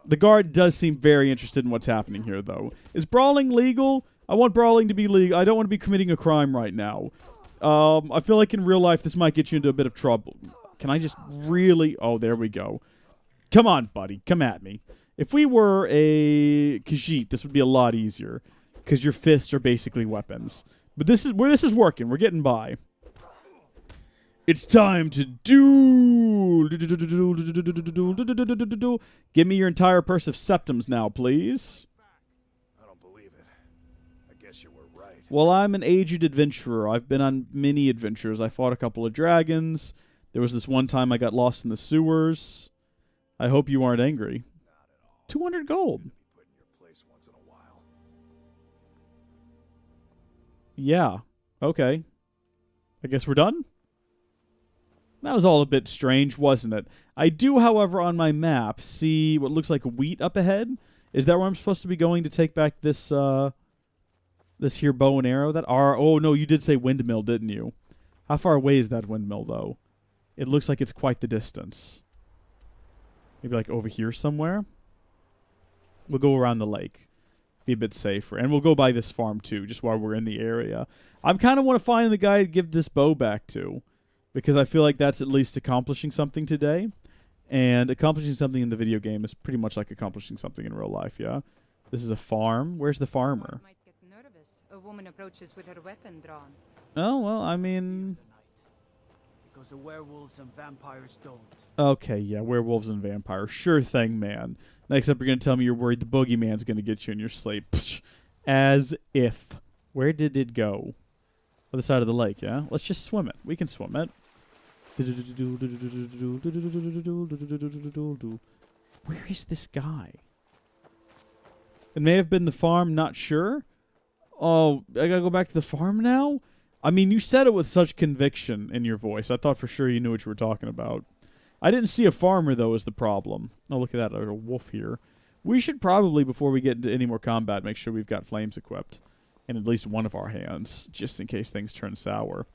The guard does seem very interested in what's happening here, though. Is brawling legal? I want brawling to be legal. I don't want to be committing a crime right now. I feel like in real life this might get you into a bit of trouble. Can I just really... Oh, there we go. Come on, buddy. Come at me. If we were a Khajiit, this would be a lot easier. Because your fists are basically weapons. But this is where this is working. We're getting by. It's time to duel. Give me your entire purse of septums now, please. I don't believe it. I guess you were right. Well, I'm an aged adventurer. I've been on many adventures. I fought a couple of dragons. There was this one time I got lost in the sewers. I hope you aren't angry. 200 gold. Yeah. Okay. I guess we're done? That was all a bit strange, wasn't it? I do, however, on my map, see what looks like wheat up ahead. Is that where I'm supposed to be going to take back this, this here bow and arrow? Oh, no, you did say windmill, didn't you? How far away is that windmill, though? It looks like it's quite the distance. Maybe, like, over here somewhere? We'll go around the lake. Be a bit safer. And we'll go by this farm, too, just while we're in the area. I kind of want to find the guy to give this bow back to. Because I feel like that's at least accomplishing something today. And accomplishing something in the video game is pretty much like accomplishing something in real life, yeah? This is a farm. Where's the farmer? Might get nervous. A woman approaches with her weapon drawn. Oh, well, I mean... Because the werewolves and vampires don't. Okay, yeah, werewolves and vampires. Sure thing, man. Next up, you're going to tell me you're worried the boogeyman's going to get you in your sleep. Psh, as if. Where did it go? Other side of the lake, yeah? Let's just swim it. We can swim it. Where is this guy? It may have been the farm, not sure. Oh, I gotta go back to the farm now? I mean, you said it with such conviction in your voice. I thought for sure you knew what you were talking about. I didn't see a farmer, though, is the problem. Oh, look at that. There's a wolf here. We should probably, before we get into any more combat, make sure we've got flames equipped. In at least one of our hands, just in case things turn sour.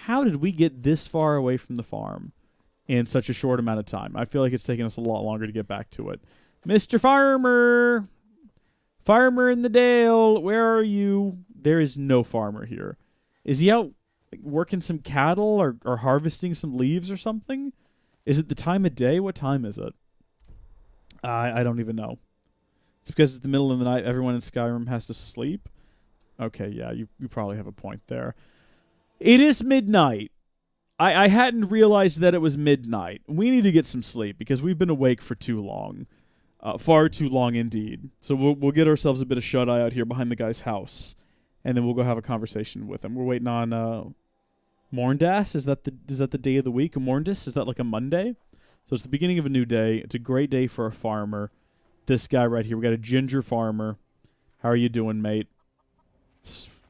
How did we get this far away from the farm in such a short amount of time? I feel like it's taken us a lot longer to get back to it. Mr. Farmer! Farmer in the Dale, where are you? There is no farmer here. Is he out working some cattle or harvesting some leaves or something? Is it the time of day? What time is it? I don't even know. It's because it's the middle of the night. Everyone in Skyrim has to sleep. Okay, yeah, you probably have a point there. It is midnight. I hadn't realized that it was midnight. We need to get some sleep because we've been awake for too long. Far too long indeed. So we'll get ourselves a bit of shut-eye out here behind the guy's house. And then we'll go have a conversation with him. We're waiting on Morndas. Is that the day of the week? Morndas? Is that like a Monday? So it's the beginning of a new day. It's a great day for a farmer. This guy right here. We got a ginger farmer. How are you doing, mate?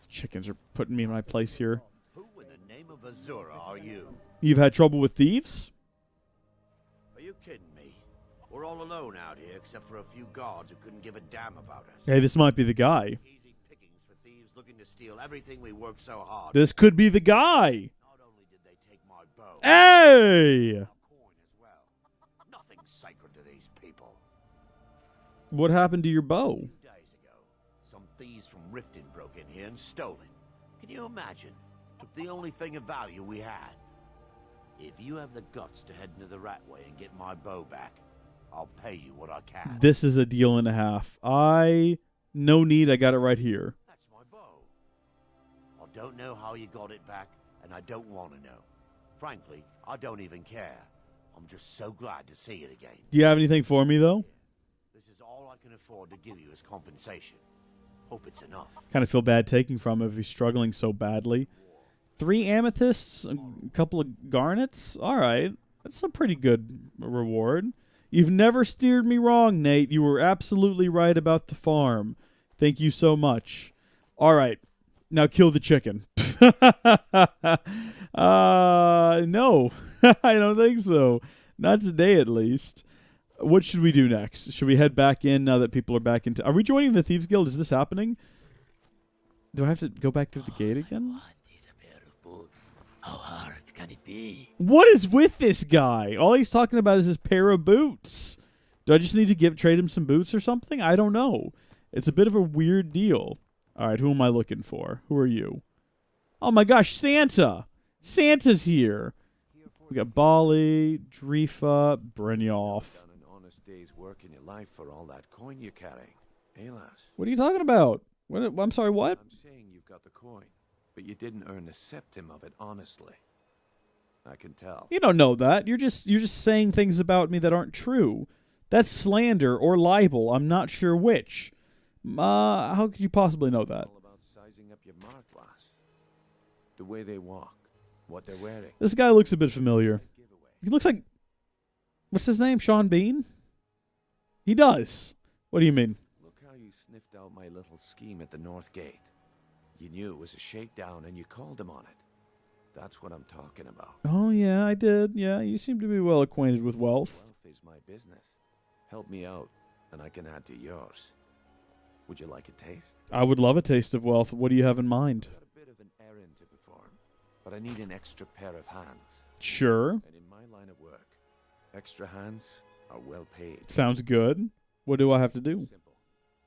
Chickens are putting me in my place here. Who in the name of Azura are you? You've had trouble with thieves? Are you kidding me? We're all alone out here except for a few guards who couldn't give a damn about us. Hey, this might be the guy. Easy pickings for thieves looking to steal everything we worked so hard. This could be the guy. Not only did they take my bow, hey! Nothing's sacred to these people. What happened to your bow? 2 days ago, some thieves from Riften broke in here and stole it. Can you imagine? Took the only thing of value we had. If you have the guts to head into the Ratway and get my bow back, I'll pay you what I can. This is a deal and a half. No need, I got it right here. That's my bow. I don't know how you got it back, and I don't want to know. Frankly, I don't even care. I'm just so glad to see it again. Do you have anything for me, though? This is all I can afford to give you as compensation. Hope it's enough. Kind of feel bad taking from him if he's struggling so badly. 3 amethysts, a couple of garnets. All right. That's a pretty good reward. You've never steered me wrong, Nate. You were absolutely right about the farm. Thank you so much. All right. Now kill the chicken. No. I don't think so. Not today, at least. What should we do next? Should we head back in now that people are back into... Are we joining the Thieves Guild? Is this happening? Do I have to go back through the gate again? How hard can it be? What is with this guy? All he's talking about is his pair of boots. Do I just need to trade him some boots or something? I don't know. It's a bit of a weird deal. All right, who am I looking for? Who are you? Oh my gosh, Santa! Santa's here. We got Bali, Drifa, Brynjolf. Done an honest day's work in your life for all that coin you're carrying. Hey, lass. What are you talking about? What? I'm sorry, what? I'm saying you've got the coin, but you didn't earn a septim of it honestly. I can tell. You don't know that. You're just saying things about me that aren't true. That's slander or libel. I'm not sure which. How could you possibly know that? All about sizing up your mark, lass. The way they walk, what they're wearing. This guy looks a bit familiar. He looks like... What's his name? Sean Bean? He does. What do you mean? Look how you sniffed out my little scheme at the North Gate. You knew it was a shakedown and you called him on it. That's what I'm talking about. Oh, yeah, I did. Yeah, you seem to be well acquainted with wealth. Wealth is my business. Help me out, and I can add to yours. Would you like a taste? I would love a taste of wealth. What do you have in mind? I've got a bit of an errand to perform, but I need an extra pair of hands. Sure. And in my line of work, extra hands are well paid. Sounds good. What do I have to do? Simple.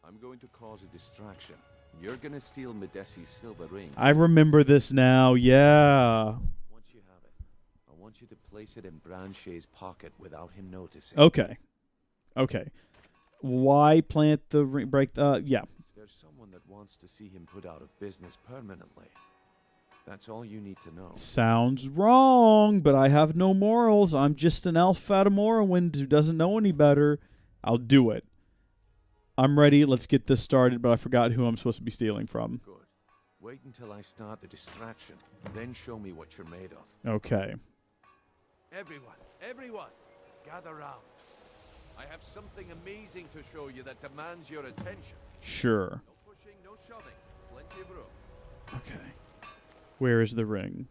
I'm going to cause a distraction. You're going to steal Medesi's silver ring. I remember this now. Yeah. Once you have it, I want you to place it in Branche's pocket without him noticing. Okay. Okay. Why plant the ring? Yeah. There's someone that wants to see him put out of business permanently. That's all you need to know. Sounds wrong, but I have no morals. I'm just an elf out of Morrowind who doesn't know any better. I'll do it. I'm ready. Let's get this started, but I forgot who I'm supposed to be stealing from. Good. Wait until I start the distraction, then show me what you're made of. Okay. Everyone, gather round. I have something amazing to show you that demands your attention. Sure. No pushing, no shoving. Plenty of room. Okay. Where is the ring?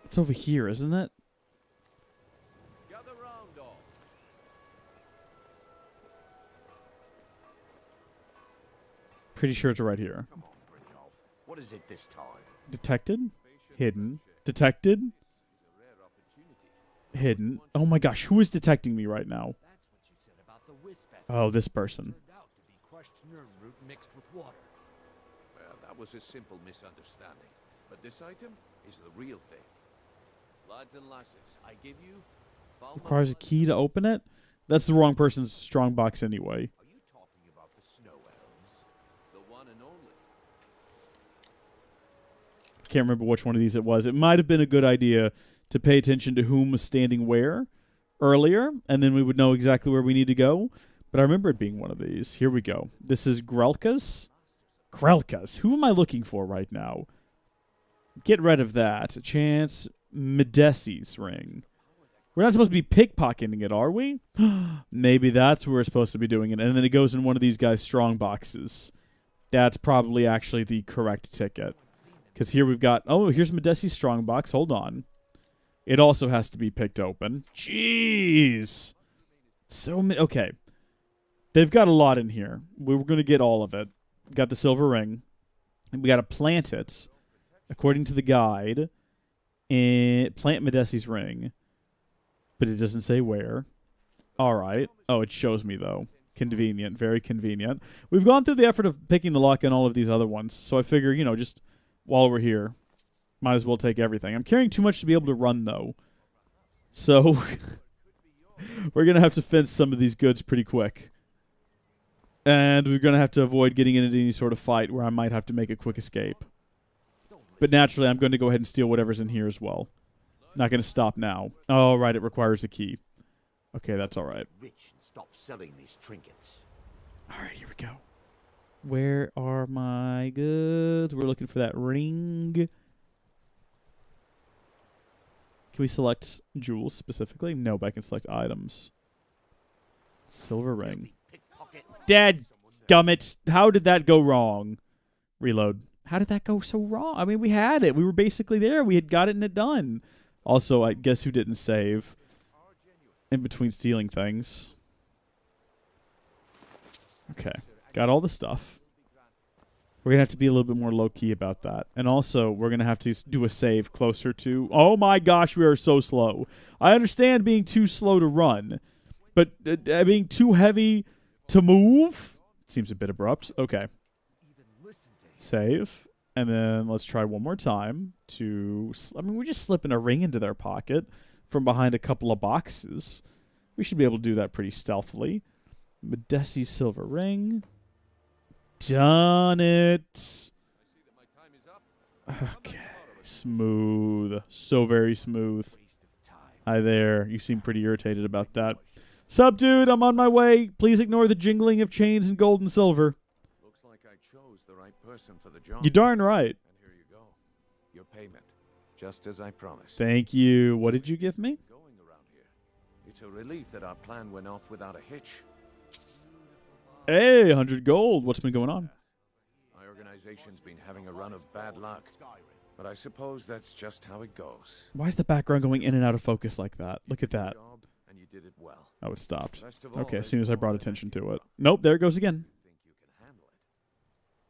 It's over here, isn't it? Gather round, all. Pretty sure it's right here. Come on, Brynjolf. What is it this time? Detected? Hidden. Detected? Hidden. Oh my gosh, who is detecting me right now? Oh, this person. Well, that was a simple misunderstanding. But this item is the real thing. Lads and lasses, I give you... Requires a key to open it? That's the wrong person's strong box anyway. Are you talking about the snow elves? The one and only? Can't remember which one of these it was. It might have been a good idea to pay attention to whom was standing where earlier, and then we would know exactly where we need to go. But I remember it being one of these. Here we go. This is Grelka's? Grelka's. Who am I looking for right now? Get rid of that. Chance Medesi's ring. We're not supposed to be pickpocketing it, are we? Maybe that's where we're supposed to be doing it. And then it goes in one of these guys' strong boxes. That's probably actually the correct ticket. Because here we've got... Oh, here's Medesi's strong box. Hold on. It also has to be picked open. Jeez. So many... Okay. They've got a lot in here. We were going to get all of it. Got the silver ring. And we got to plant it, according to the guide, and plant Medesi's ring. But it doesn't say where. All right. Oh, it shows me, though. Convenient. Very convenient. We've gone through the effort of picking the lock on all of these other ones. So I figure, you know, just while we're here, might as well take everything. I'm carrying too much to be able to run, though. So we're going to have to fence some of these goods pretty quick. And we're going to have to avoid getting into any sort of fight where I might have to make a quick escape. But naturally, I'm going to go ahead and steal whatever's in here as well. Not going to stop now. Oh, right, it requires a key. Okay, that's all right. Rich and stop selling these trinkets. All right, here we go. Where are my goods? We're looking for that ring. Can we select jewels specifically? No, but I can select items. Silver ring. Dad gummit. How did that go wrong? Reload. How did that go so wrong? I mean, we had it. We were basically there. We had got it and it done. Also, I guess who didn't save in between stealing things. Okay. Got all the stuff. We're going to have to be a little bit more low-key about that. And also, we're going to have to do a save closer to... Oh my gosh, we are so slow. I understand being too slow to run. But being too heavy to move? Seems a bit abrupt. Okay. Save. And then let's try one more time to... I mean, we're just slipping a ring into their pocket from behind a couple of boxes. We should be able to do that pretty stealthily. Medesi silver ring. Done it. Okay. Smooth. So very smooth. Hi there. You seem pretty irritated about that. Sup, dude? I'm on my way. Please ignore the jingling of chains and gold and silver. Looks like I chose the right person for the job. You're darn right. And here you go. Your payment. Just as I promised. Thank you. What did you give me? Going around here. It's a relief that our plan went off without a hitch. Hey, 100 gold. What's been going on? My organization's been having a run of bad luck. But I suppose that's just how it goes. Why is the background going in and out of focus like that? Look at that. And you did it well. Oh, it stopped. All, okay, as soon as I brought attention to it. Nope, there it goes again. Think you can handle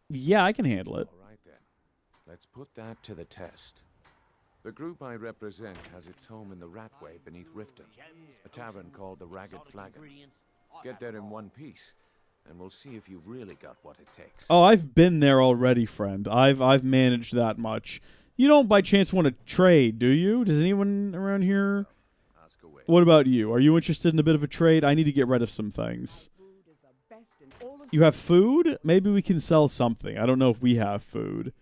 it? Yeah, I can handle it. All right, then. Let's put that to the test. The group I represent has its home in the Ratway beneath Riften, a tavern called the Ragged Flagon. Get there in one piece, and we'll see if you've really got what it takes. Oh, I've been there already, friend. I've managed that much. You don't by chance want to trade, do you? Does anyone around here? Ask away. What about you? Are you interested in a bit of a trade? I need to get rid of some things. You have food? Maybe we can sell something. I don't know if we have food.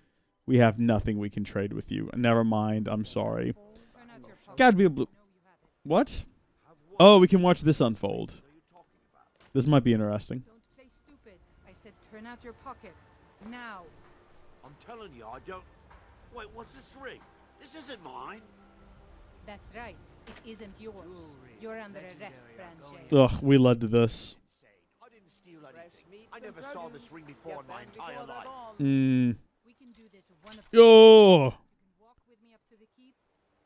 We have nothing we can trade with you. Never mind. I'm sorry. Gotta be able to... What? Oh, we can watch this unfold. This might be interesting. Don't play stupid. I said turn out your pockets. Now. I'm telling you, I don't... Wait, what's this ring? This isn't mine. That's right. It isn't yours. You're under arrest, Branche. Ugh, we led to this. I didn't steal anything. I never saw this ring before in my entire life. We can do this one of two. Oh. You can walk with me up to the keep,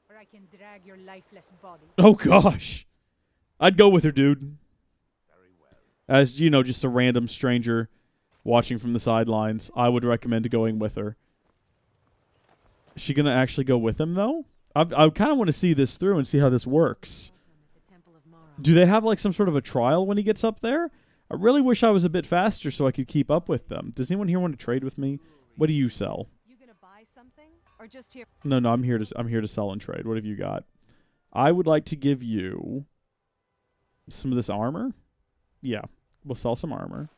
or I can drag your lifeless body. Oh gosh. I'd go with her, dude. As, you know, just a random stranger watching from the sidelines, I would recommend going with her. Is she going to actually go with him, though? I kind of want to see this through and see how this works. Do they have, like, some sort of a trial when he gets up there? I really wish I was a bit faster so I could keep up with them. Does anyone here want to trade with me? What do you sell? You gonna buy something, or just here? No, I'm here to sell and trade. What have you got? I would like to give you some of this armor. Yeah, we'll sell some armor.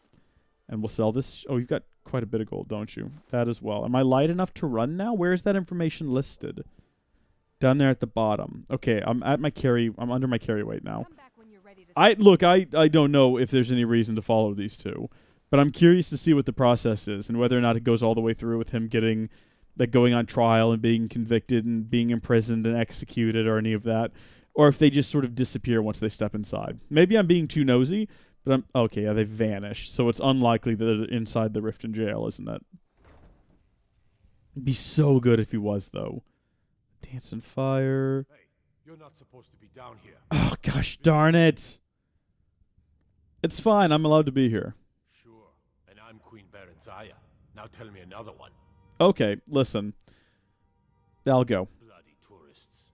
And we'll sell this. Oh, you've got quite a bit of gold, don't you? That as well. Am I light enough to run now? Where is that information listed? Down there at the bottom. Okay, I'm under my carry weight now. I don't know if there's any reason to follow these two, but I'm curious to see what the process is and whether or not it goes all the way through with him going on trial and being convicted and being imprisoned and executed or any of that, or if they just sort of disappear once they step inside. Maybe I'm being too nosy, but okay, yeah, they vanished, so it's unlikely that they're inside the Riften jail, isn't it? It'd be so good if he was, though. Dance and fire. Hey, you're not supposed to be down here. Oh, gosh darn it. It's fine. I'm allowed to be here. Sure. And I'm Queen Berenzaya. Now tell me another one. Okay, listen. I'll go. Bloody tourists.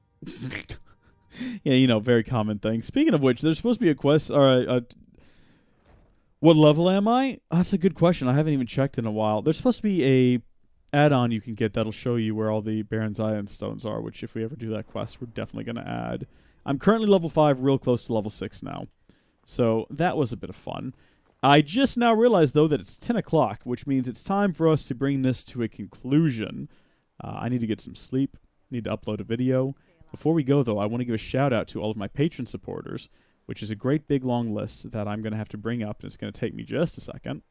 Yeah, you know, very common thing. Speaking of which, there's supposed to be a quest, or what level am I? Oh, that's a good question. I haven't even checked in a while. There's supposed to be a add-on you can get that'll show you where all the Baron's Iron stones are, which if we ever do that quest, we're definitely going to add. I'm currently level 5, real close to level 6 now. So that was a bit of fun. I just now realized, though, that it's 10 o'clock, which means it's time for us to bring this to a conclusion. I need to get some sleep. Need to upload a video. Before we go, though, I want to give a shout-out to all of my patron supporters, which is a great big long list that I'm going to have to bring up, and it's going to take me just a second.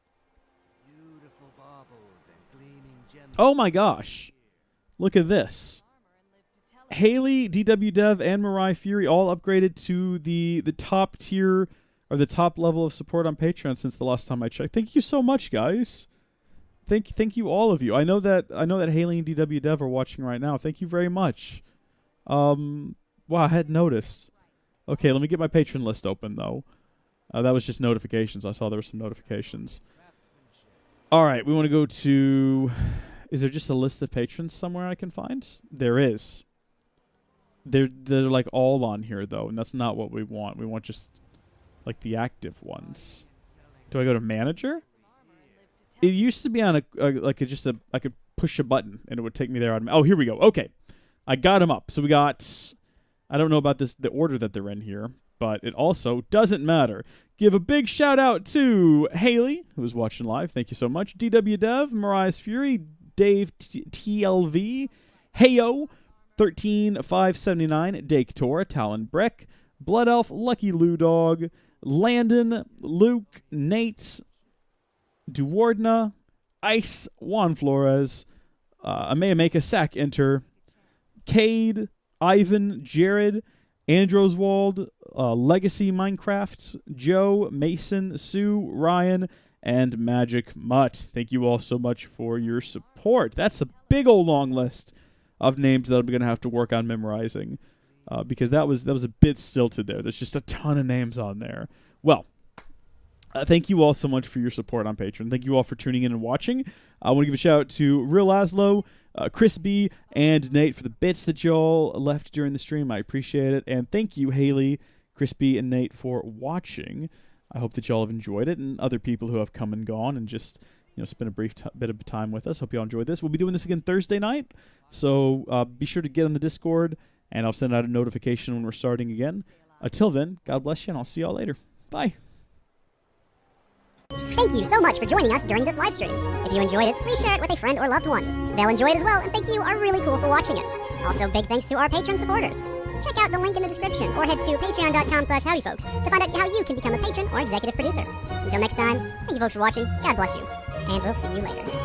Oh my gosh. Look at this. Haley, DW Dev, and Mariah Fury all upgraded to the top tier or the top level of support on Patreon since the last time I checked. Thank you so much, guys. Thank you all of you. I know that Haley and DW Dev are watching right now. Thank you very much. Wow, I hadn't noticed. Okay, let me get my patron list open though. That was just notifications. I saw there were some notifications. All right, we want to go to... Is there just a list of patrons somewhere I can find? There is. They're like all on here though, and that's not what we want. We want just like the active ones. Do I go to manager? It used to be on I could push a button and it would take me there. Oh, here we go. Okay, I got them up. So we got. I don't know about the order that they're in here, but it also doesn't matter. Give a big shout out to Haley, who was watching live. Thank you so much. DW Dev, Mariah's Fury, Dave TLV, Heyo, 13579, Dake Tor, Talon Brick, Blood Elf, Lucky Lou Dog, Landon, Luke, Nate, Duwardna, Ice, Juan Flores, Amayameka Sack Enter, Cade, Ivan, Jared, Androswald, Legacy Minecraft, Joe, Mason, Sue, Ryan, and Magic Mutt. Thank you all so much for your support. That's a big old long list of names that I'm going to have to work on memorizing because that was a bit stilted there. There's just a ton of names on there. Well, thank you all so much for your support on Patreon. Thank you all for tuning in and watching. I want to give a shout out to Real Laszlo, Chris B, and Nate for the bits that y'all left during the stream. I appreciate it. And thank you, Haley, Chris B, and Nate for watching. I hope that y'all have enjoyed it, and other people who have come and gone and just spent a brief bit of time with us. Hope y'all enjoyed this. We'll be doing this again Thursday night, so be sure to get on the Discord, and I'll send out a notification when we're starting again. Until then, God bless you, and I'll see y'all later. Bye. Thank you so much for joining us during this live stream. If you enjoyed it, please share it with a friend or loved one. They'll enjoy it as well, and think you are really cool for watching it. Also, big thanks to our patron supporters. Check out the link in the description or head to patreon.com/howdyfolks to find out how you can become a patron or executive producer. Until next time, thank you folks for watching, God bless you, and we'll see you later.